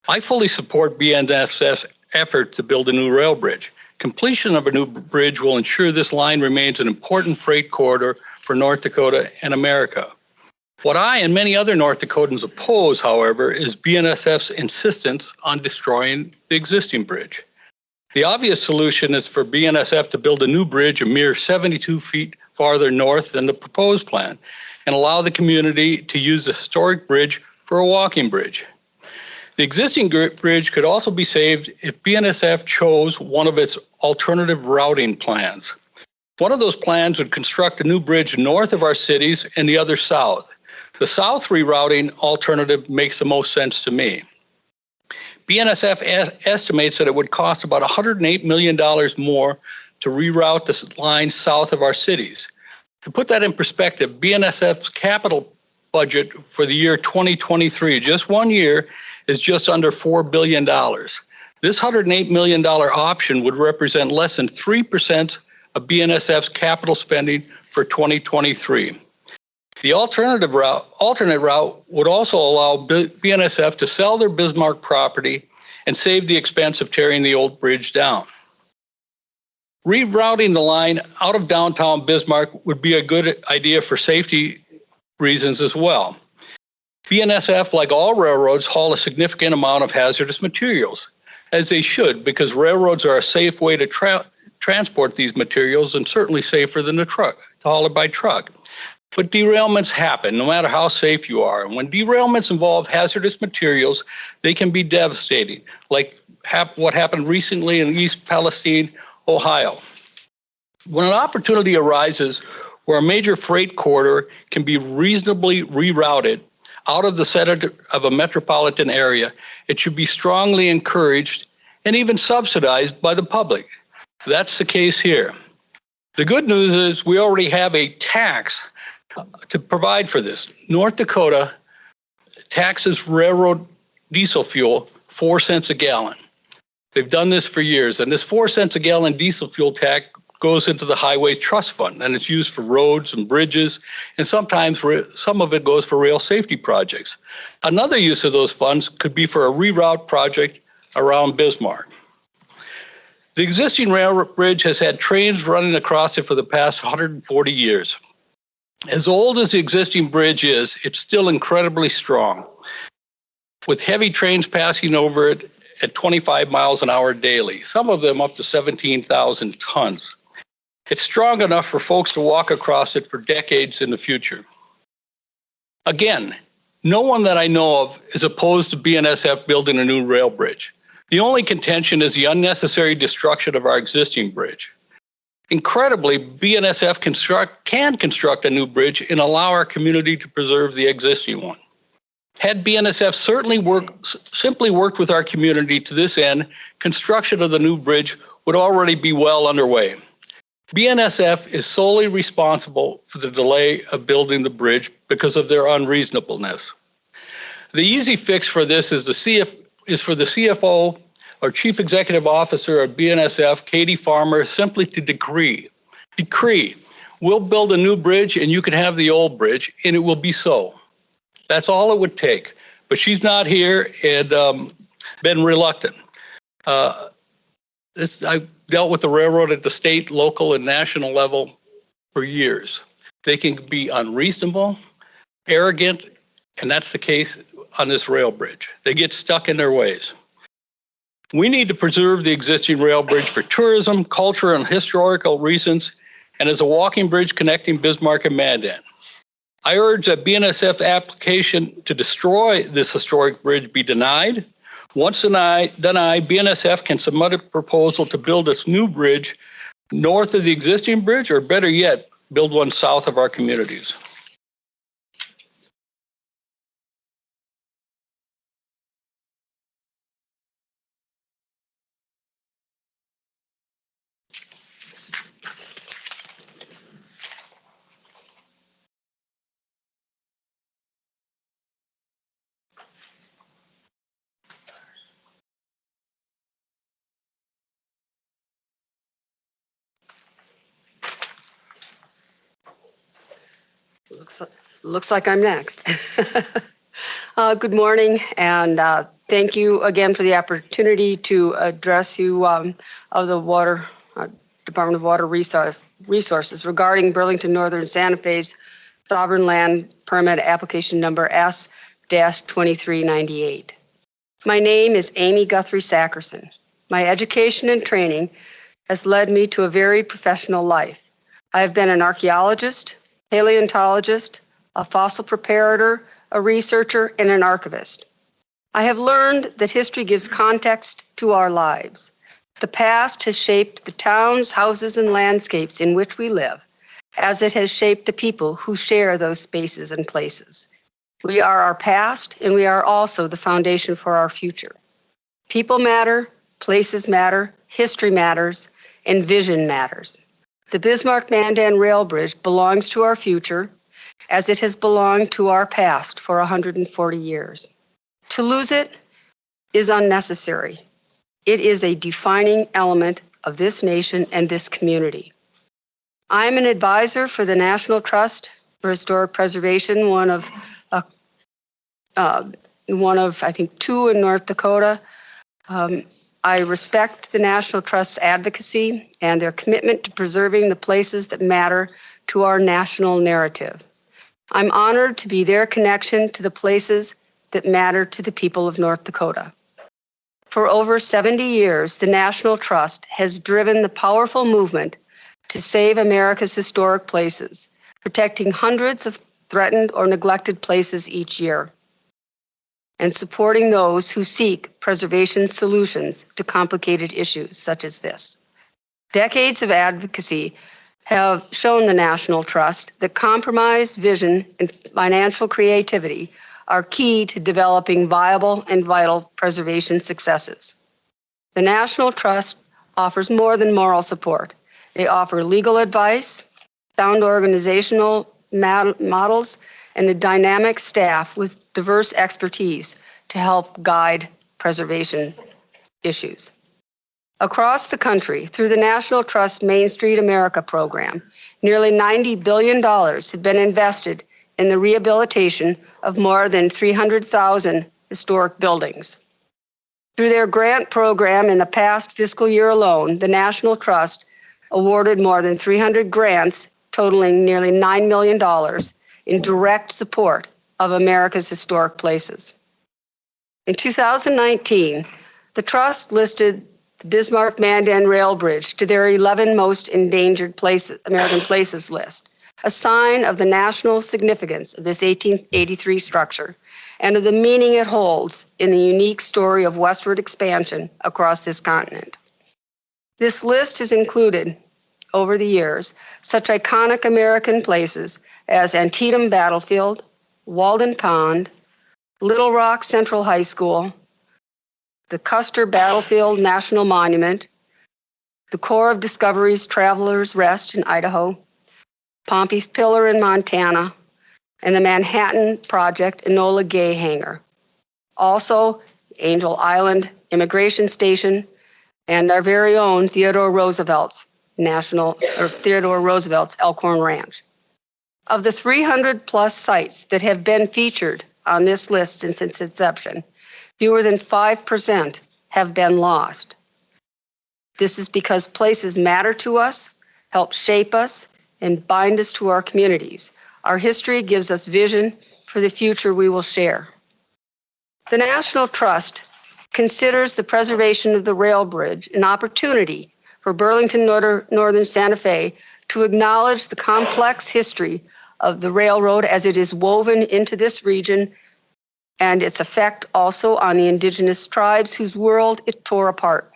I fully support BNSF's effort to build a new rail bridge. Completion of a new bridge will ensure this line remains an important freight corridor for North Dakota and America. What I and many other North Dakotans oppose, however, is BNSF's insistence on destroying the existing bridge. The obvious solution is for BNSF to build a new bridge a mere 72 feet farther north than the proposed plan and allow the community to use the historic bridge for a walking bridge. The existing bridge could also be saved if BNSF chose one of its alternative routing plans. One of those plans would construct a new bridge north of our cities and the other south. The south rerouting alternative makes the most sense to me. BNSF estimates that it would cost about $108 million more to reroute this line south of our cities. To put that in perspective, BNSF's capital budget for the year 2023, just 1 year, is just under $4 billion. This $108 million option would represent less than 3% of BNSF's capital spending for 2023. The alternate route would also allow BNSF to sell their Bismarck property and save the expense of tearing the old bridge down. Rerouting the line out of downtown Bismarck would be a good idea for safety reasons as well. BNSF, like all railroads, haul a significant amount of hazardous materials, as they should, because railroads are a safe way to transport these materials and certainly safer than to haul it by truck. But derailments happen, no matter how safe you are. And when derailments involve hazardous materials, they can be devastating, like what happened recently in East Palestine, Ohio. When an opportunity arises where a major freight corridor can be reasonably rerouted out of the center of a metropolitan area, it should be strongly encouraged and even subsidized by the public. That's the case here. The good news is we already have a tax to provide for this. North Dakota taxes railroad diesel fuel 4 cents a gallon. They've done this for years, and this 4 cents a gallon diesel fuel tax goes into the Highway Trust Fund, and it's used for roads and bridges, and sometimes some of it goes for rail safety projects. Another use of those funds could be for a reroute project around Bismarck. The existing rail bridge has had trains running across it for the past 140 years. As old as the existing bridge is, it's still incredibly strong, with heavy trains passing over it at 25 miles an hour daily, some of them up to 17,000 tons. It's strong enough for folks to walk across it for decades in the future. Again, no one that I know of is opposed to BNSF building a new rail bridge. The only contention is the unnecessary destruction of our existing bridge. Incredibly, BNSF can construct a new bridge and allow our community to preserve the existing one. Had BNSF simply worked with our community to this end, construction of the new bridge would already be well underway. BNSF is solely responsible for the delay of building the bridge because of their unreasonableness. The easy fix for this is for the CFO or Chief Executive Officer of BNSF, Katie Farmer, simply to decree, we'll build a new bridge and you can have the old bridge, and it will be so. That's all it would take. But she's not here and been reluctant. I've dealt with the railroad at the state, local, and national level for years. They can be unreasonable, arrogant, and that's the case on this rail bridge. They get stuck in their ways. We need to preserve the existing rail bridge for tourism, culture, and historical reasons, and as a walking bridge connecting Bismarck and Mandan. I urge that BNSF application to destroy this historic bridge be denied. Once denied, BNSF can submit a proposal to build this new bridge north of the existing bridge, or better yet, build one south of our communities. Looks like I'm next. Good morning, and thank you again for the opportunity to address you of the Department of Water Resources regarding Burlington Northern Santa Fe's Sovereign Land Permit Application Number S-2398. My name is Amy Guthrie Sackerson. My education and training has led me to a very professional life. I have been an archaeologist, paleontologist, a fossil preparator, a researcher, and an archivist. I have learned that history gives context to our lives. The past has shaped the towns, houses, and landscapes in which we live, as it has shaped the people who share those spaces and places. We are our past, and we are also the foundation for our future. People matter, places matter, history matters, and vision matters. The Bismarck-Mandan Rail Bridge belongs to our future, as it has belonged to our past for 140 years. To lose it is unnecessary. It is a defining element of this nation and this community. I'm an advisor for the National Trust for Historic Preservation, one of I think 2 in North Dakota. I respect the National Trust's advocacy and their commitment to preserving the places that matter to our national narrative. I'm honored to be their connection to the places that matter to the people of North Dakota. For over 70 years, the National Trust has driven the powerful movement to save America's historic places, protecting hundreds of threatened or neglected places each year, and supporting those who seek preservation solutions to complicated issues such as this. Decades of advocacy have shown the National Trust that compromise, vision, and financial creativity are key to developing viable and vital preservation successes. The National Trust offers more than moral support. They offer legal advice, sound organizational models, and a dynamic staff with diverse expertise to help guide preservation issues. Across the country, through the National Trust Main Street America program, nearly $90 billion have been invested in the rehabilitation of more than 300,000 historic buildings. Through their grant program in the past fiscal year alone, the National Trust awarded more than 300 grants totaling nearly $9 million in direct support of America's historic places. In 2019, the Trust listed the Bismarck-Mandan Rail Bridge to their 11 most endangered American places list, a sign of the national significance of this 1883 structure and of the meaning it holds in the unique story of westward expansion across this continent. This list has included, over the years, such iconic American places as Antietam Battlefield, Walden Pond, Little Rock Central High School, the Custer Battlefield National Monument, the Corps of Discovery's Travelers Rest in Idaho, Pompey's Pillar in Montana, and the Manhattan Project Enola Gay Hangar. Also, Angel Island Immigration Station and our very own Theodore Roosevelt's Elkhorn Ranch. Of the 300 plus sites that have been featured on this list since its inception, fewer than 5% have been lost. This is because places matter to us, help shape us, and bind us to our communities. Our history gives us vision for the future we will share. The National Trust considers the preservation of the rail bridge an opportunity for Burlington Northern Santa Fe to acknowledge the complex history of the railroad as it is woven into this region and its effect also on the indigenous tribes whose world it tore apart,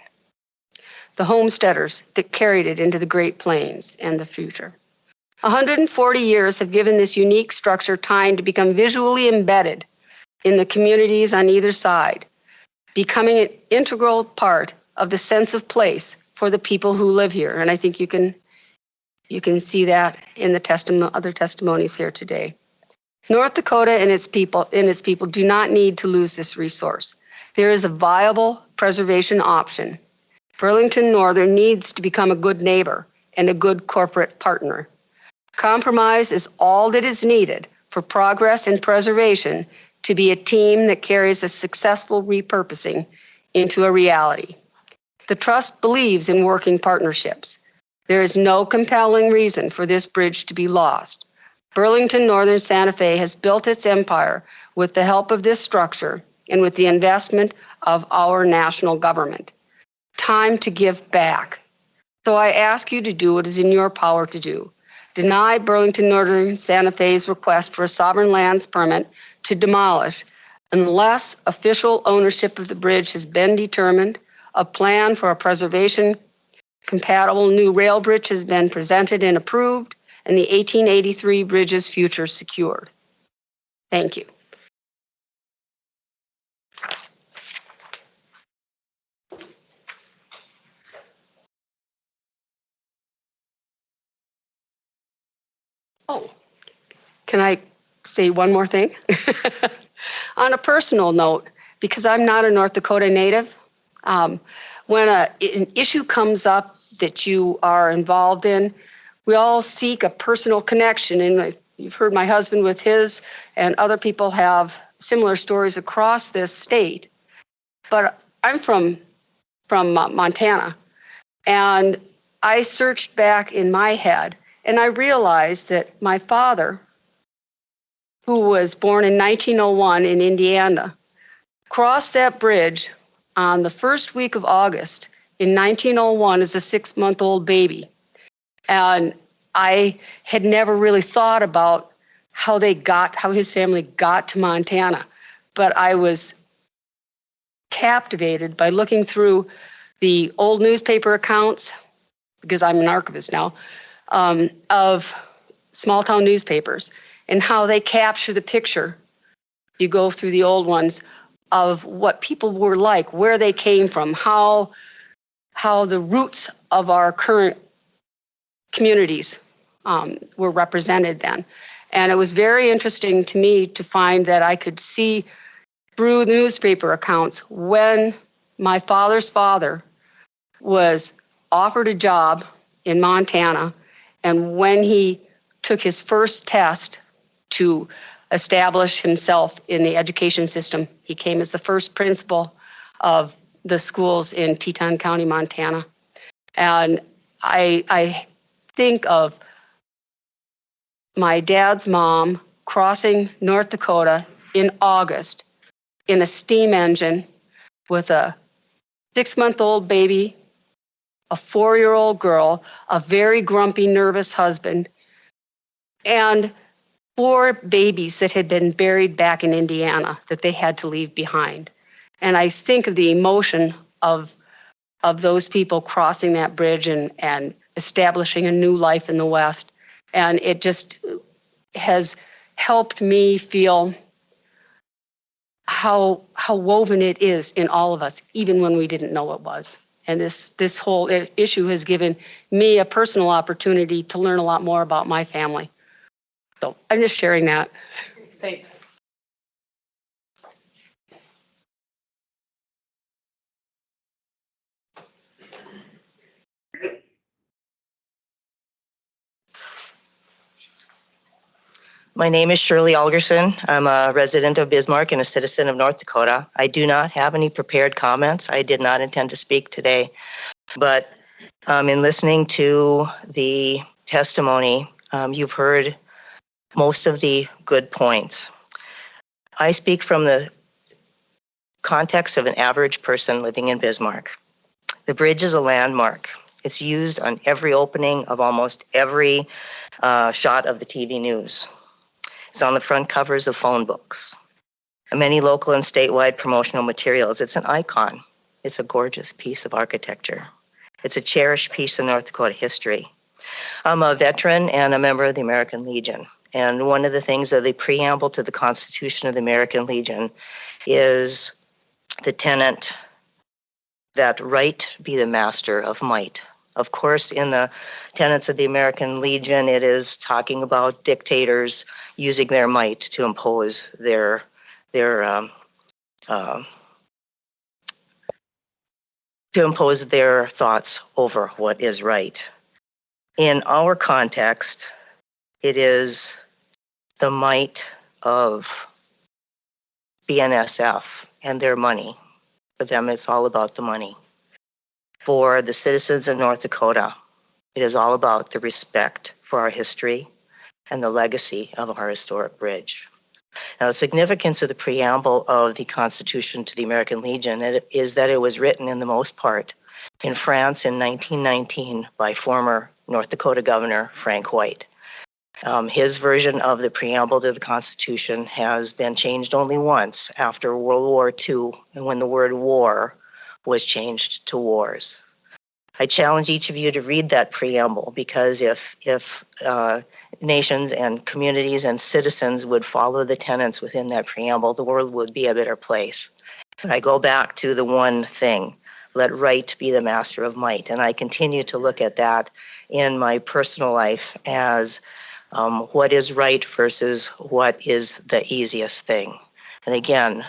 the homesteaders that carried it into the Great Plains and the future. 140 years have given this unique structure time to become visually embedded in the communities on either side, becoming an integral part of the sense of place for the people who live here. And I think you can see that in the other testimonies here today. North Dakota and its people do not need to lose this resource. There is a viable preservation option. Burlington Northern needs to become a good neighbor and a good corporate partner. Compromise is all that is needed for progress and preservation to be a team that carries a successful repurposing into a reality. The Trust believes in working partnerships. There is no compelling reason for this bridge to be lost. Burlington Northern Santa Fe has built its empire with the help of this structure and with the investment of our national government. Time to give back. So I ask you to do what is in your power to do. Deny Burlington Northern Santa Fe's request for a sovereign lands permit to demolish unless official ownership of the bridge has been determined, a plan for a preservation compatible new rail bridge has been presented and approved, and the 1883 bridge's future secured. Thank you. Oh, can I say one more thing? On a personal note, because I'm not a North Dakota native, when an issue comes up that you are involved in, we all seek a personal connection. And you've heard my husband with his, and other people have similar stories across this state. But I'm from Montana, and I searched back in my head, and I realized that my father, who was born in 1901 in Indiana, crossed that bridge on the first week of August in 1901 as a 6-month-old baby. And I had never really thought about how his family got to Montana. But I was captivated by looking through the old newspaper accounts, because I'm an archivist now, of small town newspapers and how they capture the picture. You go through the old ones of what people were like, where they came from, how the roots of our current communities were represented then. And it was very interesting to me to find that I could see through newspaper accounts when my father's father was offered a job in Montana, and when he took his first test to establish himself in the education system, he came as the first principal of the schools in Teton County, Montana. And I think of my dad's mom crossing North Dakota in August in a steam engine with a 6-month-old baby, a 4-year-old girl, a very grumpy, nervous husband, and 4 babies that had been buried back in Indiana that they had to leave behind. And I think of the emotion of those people crossing that bridge and establishing a new life in the West. And it just has helped me feel how woven it is in all of us, even when we didn't know it was. And this whole issue has given me a personal opportunity to learn a lot more about my family. So I'm just sharing that. Thanks. My name is Shirley Algerson. I'm a resident of Bismarck and a citizen of North Dakota. I do not have any prepared comments. I did not intend to speak today, but in listening to the testimony, you've heard most of the good points. I speak from the context of an average person living in Bismarck. The bridge is a landmark. It's used on every opening of almost every shot of the TV news. It's on the front covers of phone books, and many local and statewide promotional materials. It's an icon. It's a gorgeous piece of architecture. It's a cherished piece of North Dakota history. I'm a veteran and a member of the American Legion. And one of the things of the preamble to the Constitution of the American Legion is the tenet that right be the master of might. Of course, in the tenets of the American Legion, it is talking about dictators using their might to impose their thoughts over what is right. In our context, it is the might of BNSF and their money. For them, it's all about the money. For the citizens of North Dakota, it is all about the respect for our history and the legacy of our historic bridge. Now, the significance of the preamble of the Constitution to the American Legion is that it was written in the most part in France in 1919 by former North Dakota Governor Frank White. His version of the preamble to the Constitution has been changed only once after World War II, and when the word war was changed to wars. I challenge each of you to read that preamble, because if nations and communities and citizens would follow the tenets within that preamble, the world would be a better place. But I go back to the one thing: let right be the master of might. And I continue to look at that in my personal life as what is right versus what is the easiest thing. And again,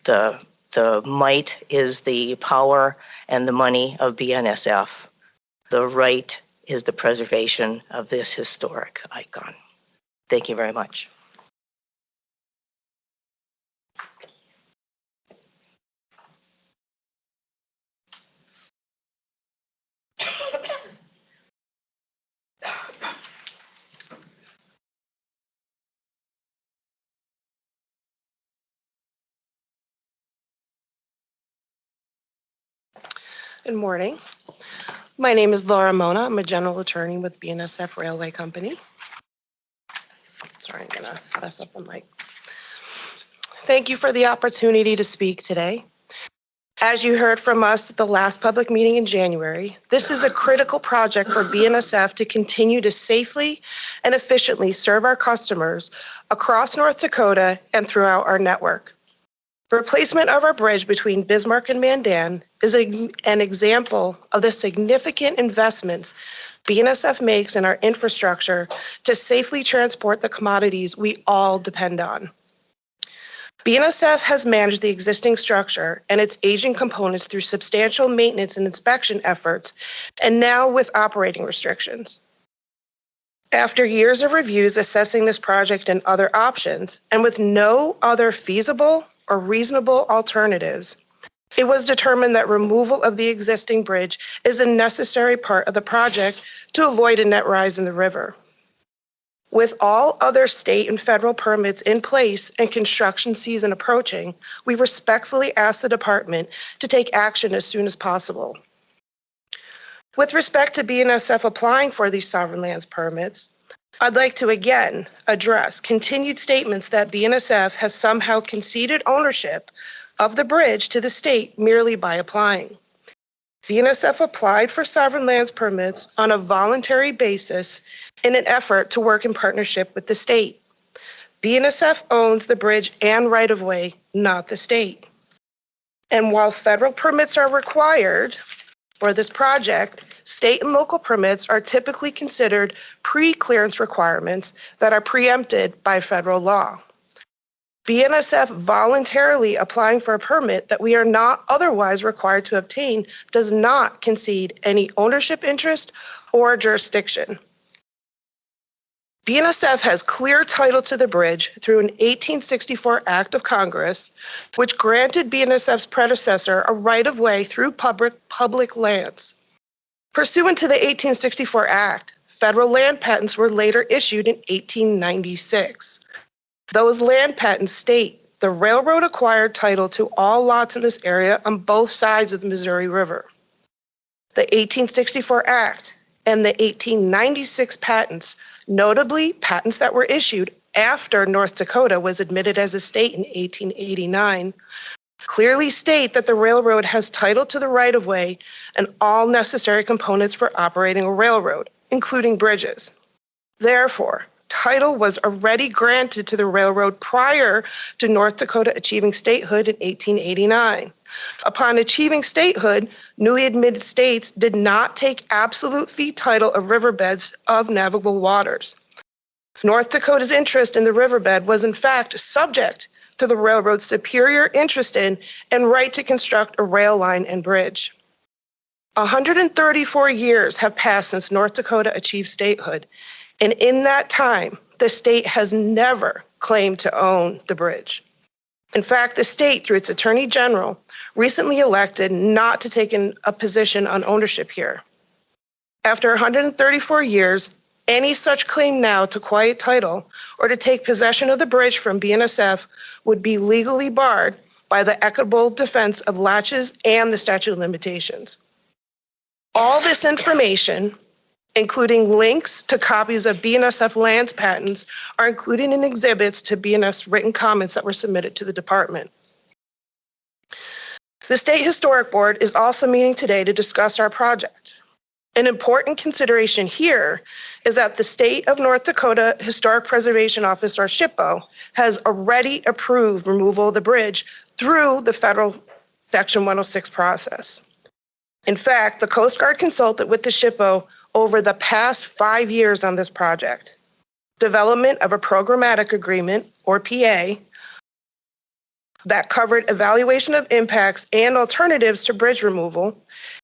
the might is the power and the money of BNSF. The right is the preservation of this historic icon. Thank you very much. Good morning. My name is Laura Mona. I'm a general attorney with BNSF Railway Company. Sorry, I'm gonna mess up the mic. Thank you for the opportunity to speak today. As you heard from us at the last public meeting in January, this is a critical project for BNSF to continue to safely and efficiently serve our customers across North Dakota and throughout our network. Replacement of our bridge between Bismarck and Mandan is an example of the significant investments BNSF makes in our infrastructure to safely transport the commodities we all depend on. BNSF has managed the existing structure and its aging components through substantial maintenance and inspection efforts, and now with operating restrictions. After years of reviews assessing this project and other options, and with no other feasible or reasonable alternatives, it was determined that removal of the existing bridge is a necessary part of the project to avoid a net rise in the river. With all other state and federal permits in place and construction season approaching, we respectfully ask the department to take action as soon as possible. With respect to BNSF applying for these sovereign lands permits, I'd like to again address continued statements that BNSF has somehow conceded ownership of the bridge to the state merely by applying. BNSF applied for sovereign lands permits on a voluntary basis in an effort to work in partnership with the state. BNSF owns the bridge and right-of-way, not the state. And while federal permits are required for this project, state and local permits are typically considered pre-clearance requirements that are preempted by federal law. BNSF voluntarily applying for a permit that we are not otherwise required to obtain does not concede any ownership interest or jurisdiction. BNSF has clear title to the bridge through an 1864 Act of Congress, which granted BNSF's predecessor a right-of-way through public lands. Pursuant to the 1864 Act, federal land patents were later issued in 1896. Those land patents state the railroad acquired title to all lots in this area on both sides of the Missouri River. The 1864 Act and the 1896 patents, notably patents that were issued after North Dakota was admitted as a state in 1889, clearly state that the railroad has title to the right-of-way and all necessary components for operating a railroad, including bridges. Therefore, title was already granted to the railroad prior to North Dakota achieving statehood in 1889. Upon achieving statehood, newly admitted states did not take absolute fee title of riverbeds of navigable waters. North Dakota's interest in the riverbed was in fact subject to the railroad's superior interest in and right to construct a rail line and bridge. 134 years have passed since North Dakota achieved statehood, and in that time, the state has never claimed to own the bridge. In fact, the state, through its attorney general, recently elected not to take a position on ownership here. After 134 years, any such claim now to quiet title or to take possession of the bridge from BNSF would be legally barred by the equitable defense of laches and the statute of limitations. All this information, including links to copies of BNSF lands patents, are included in exhibits to BNSF's written comments that were submitted to the department. The State Historic Board is also meeting today to discuss our project. An important consideration here is that the State of North Dakota Historic Preservation Office, or SHPO, has already approved removal of the bridge through the federal Section 106 process. In fact, the Coast Guard consulted with the SHPO over the past 5 years on this project. Development of a programmatic agreement, or PA, that covered evaluation of impacts and alternatives to bridge removal,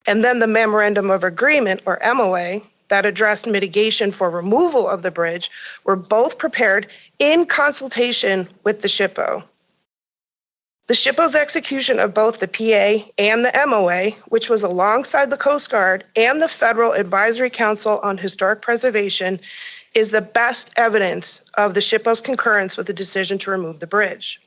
and then the Memorandum of Agreement, or MOA, that addressed mitigation for removal of the bridge, were both prepared in consultation with the SHPO. The SHPO's execution of both the PA and the MOA, which was alongside the Coast Guard and the Federal Advisory Council on Historic Preservation, is the best evidence of the SHPO's concurrence with the decision to remove the bridge.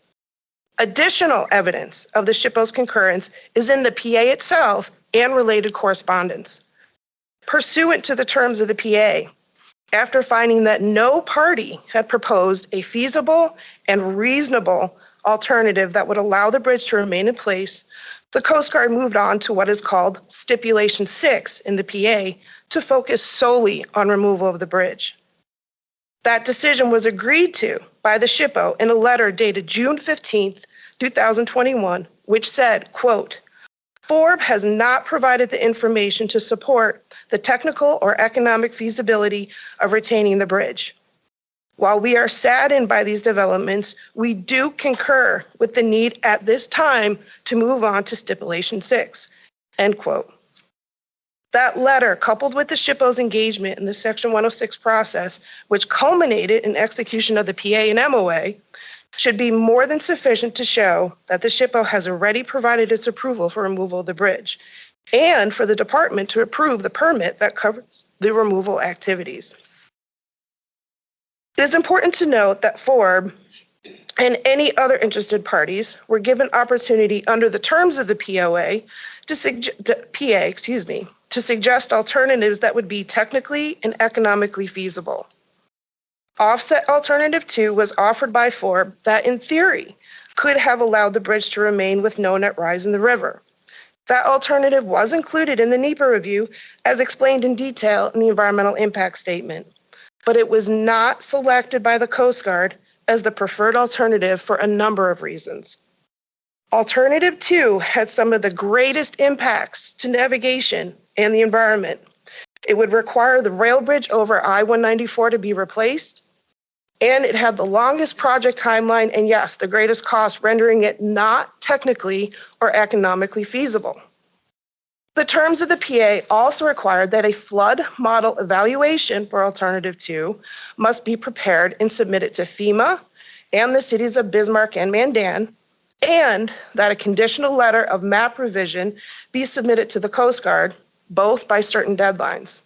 Additional evidence of the SHPO's concurrence is in the PA itself and related correspondence. Pursuant to the terms of the PA, after finding that no party had proposed a feasible and reasonable alternative that would allow the bridge to remain in place, The Coast Guard moved on to what is called Stipulation 6 in the PA to focus solely on removal of the bridge. That decision was agreed to by the SHPO in a letter dated June 15th, 2021, which said, quote, "FORB has not provided the information to support the technical or economic feasibility of retaining the bridge. While we are saddened by these developments, we do concur with the need at this time to move on to Stipulation 6, end quote. That letter, coupled with the SHPO's engagement in the Section 106 process, which culminated in execution of the PA and MOA, should be more than sufficient to show that the SHPO has already provided its approval for removal of the bridge, and for the department to approve the permit that covers the removal activities. It is important to note that FORB and any other interested parties were given opportunity under the terms of the POA to suggest alternatives that would be technically and economically feasible. Offset Alternative 2 was offered by FORB that in theory could have allowed the bridge to remain with no net rise in the river. That alternative was included in the NEPA review as explained in detail in the environmental impact statement, but it was not selected by the Coast Guard as the preferred alternative for a number of reasons. Alternative 2 had some of the greatest impacts to navigation and the environment. It would require the rail bridge over I-194 to be replaced, and it had the longest project timeline and, yes, the greatest cost, rendering it not technically or economically feasible. The terms of the PA also required that a flood model evaluation for Alternative 2 must be prepared and submitted to FEMA and the cities of Bismarck and Mandan, and that a conditional letter of map revision be submitted to the Coast Guard, both by certain deadlines.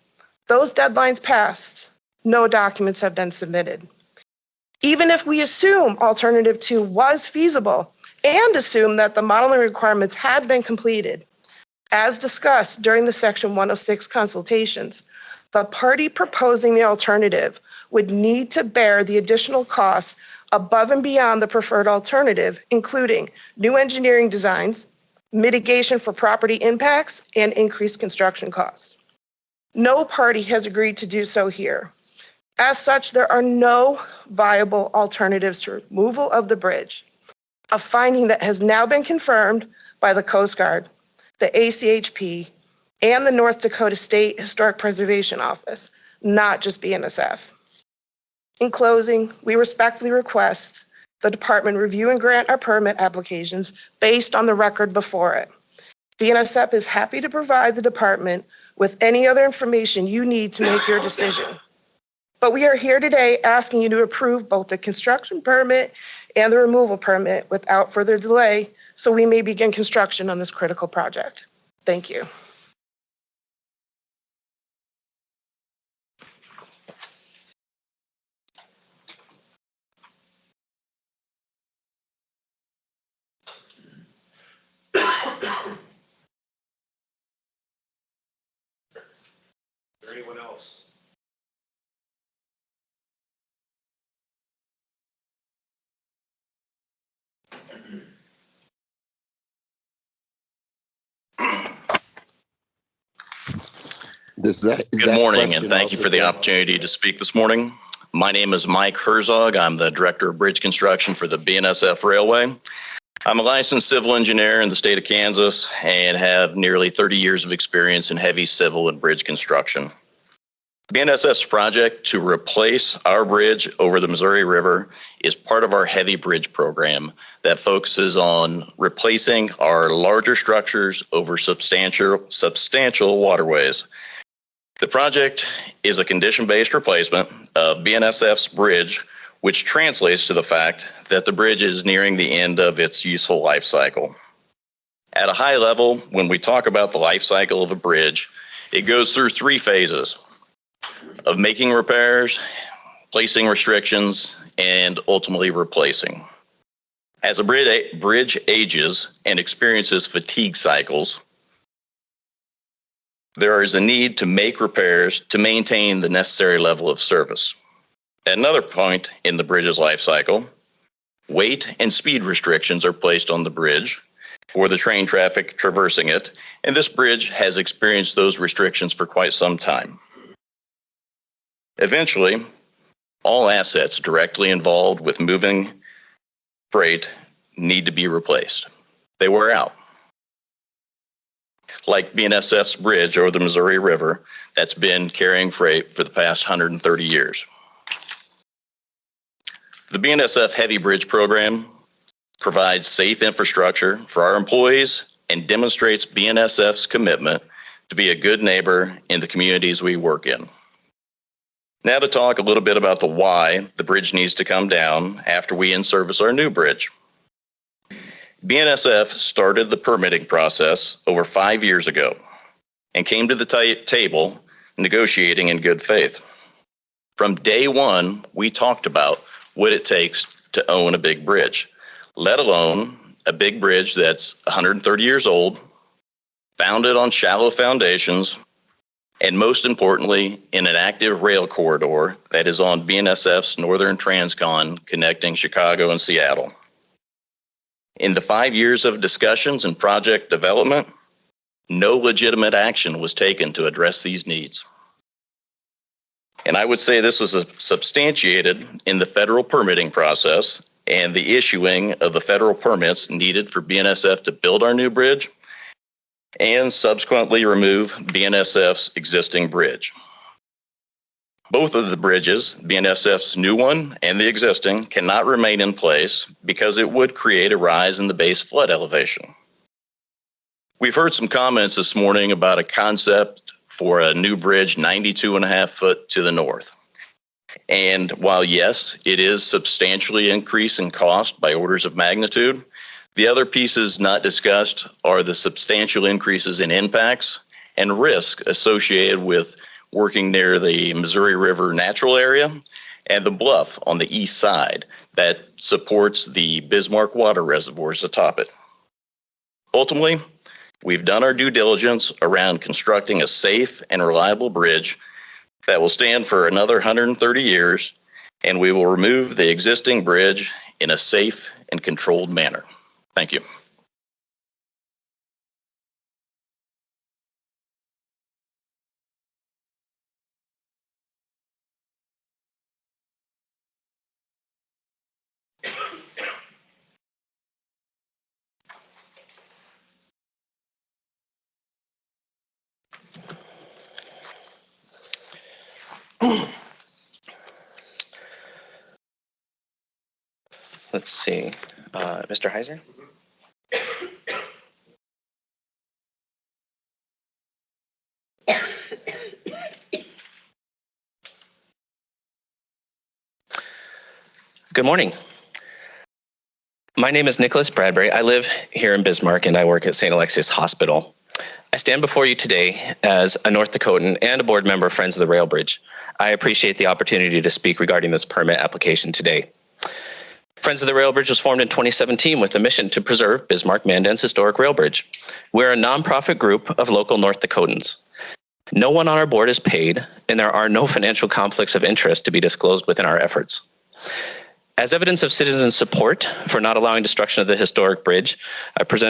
Those deadlines passed. No documents have been submitted. Even if we assume Alternative 2 was feasible and assume that the modeling requirements had been completed, as discussed during the Section 106 consultations, the party proposing the alternative would need to bear the additional costs above and beyond the preferred alternative, including new engineering designs, mitigation for property impacts, and increased construction costs. No party has agreed to do so here. As such, there are no viable alternatives to removal of the bridge, a finding that has now been confirmed by the Coast Guard, the ACHP, and the North Dakota State Historic Preservation Office, not just BNSF. In closing, we respectfully request the department review and grant our permit applications based on the record before it. BNSF is happy to provide the department with any other information you need to make your decision. But we are here today asking you to approve both the construction permit and the removal permit without further delay, so we may begin construction on this critical project. Thank you. Is there anyone else? Good morning, and thank you for the opportunity to speak this morning. My name is Mike Herzog. I'm the Director of Bridge Construction for the BNSF Railway. I'm a licensed civil engineer in the state of Kansas and have nearly 30 years of experience in heavy civil and bridge construction. BNSF's project to replace our bridge over the Missouri River is part of our heavy bridge program that focuses on replacing our larger structures over substantial waterways. The project is a condition-based replacement of BNSF's bridge, which translates to the fact that the bridge is nearing the end of its useful life cycle. At a high level, when we talk about the life cycle of a bridge, it goes through three phases of making repairs, placing restrictions, and ultimately replacing. As a bridge ages and experiences fatigue cycles, there is a need to make repairs to maintain the necessary level of service. At another point in the bridge's life cycle, weight and speed restrictions are placed on the bridge, for the train traffic traversing it, and this bridge has experienced those restrictions for quite some time. Eventually, all assets directly involved with moving freight need to be replaced. They wear out. Like BNSF's bridge over the Missouri River that's been carrying freight for the past 130 years. The BNSF Heavy Bridge Program provides safe infrastructure for our employees and demonstrates BNSF's commitment to be a good neighbor in the communities we work in. Now to talk a little bit about the why the bridge needs to come down after we in-service our new bridge. BNSF started the permitting process over 5 years ago and came to the table negotiating in good faith. From day one, we talked about what it takes to own a big bridge, let alone a big bridge that's 130 years old, founded on shallow foundations, and most importantly, in an active rail corridor that is on BNSF's Northern Transcon connecting Chicago and Seattle. In the 5 years of discussions and project development, no legitimate action was taken to address these needs. And I would say this was substantiated in the federal permitting process and the issuing of the federal permits needed for BNSF to build our new bridge and subsequently remove BNSF's existing bridge. Both of the bridges, BNSF's new one and the existing, cannot remain in place because it would create a rise in the base flood elevation. We've heard some comments this morning about a concept for a new bridge 92.5 foot to the north. And while yes, it is substantially increased in cost by orders of magnitude, the other pieces not discussed are the substantial increases in impacts and risk associated with working near the Missouri River natural area and the bluff on the east side that supports the Bismarck water reservoirs atop it. Ultimately, we've done our due diligence around constructing a safe and reliable bridge that will stand for another 130 years, and we will remove the existing bridge in a safe and controlled manner. Thank you. Let's see, Mr. Heiser? Good morning. My name is Nicholas Bradbury. I live here in Bismarck and I work at St. Alexius Hospital. I stand before you today as a North Dakotan and a board member of Friends of the Rail Bridge. I appreciate the opportunity to speak regarding this permit application today. Friends of the Rail Bridge was formed in 2017 with the mission to preserve Bismarck-Mandan's historic rail bridge. We're a nonprofit group of local North Dakotans. No one on our board is paid, and there are no financial conflicts of interest to be disclosed within our efforts. As evidence of citizen support for not allowing destruction of the historic bridge, I present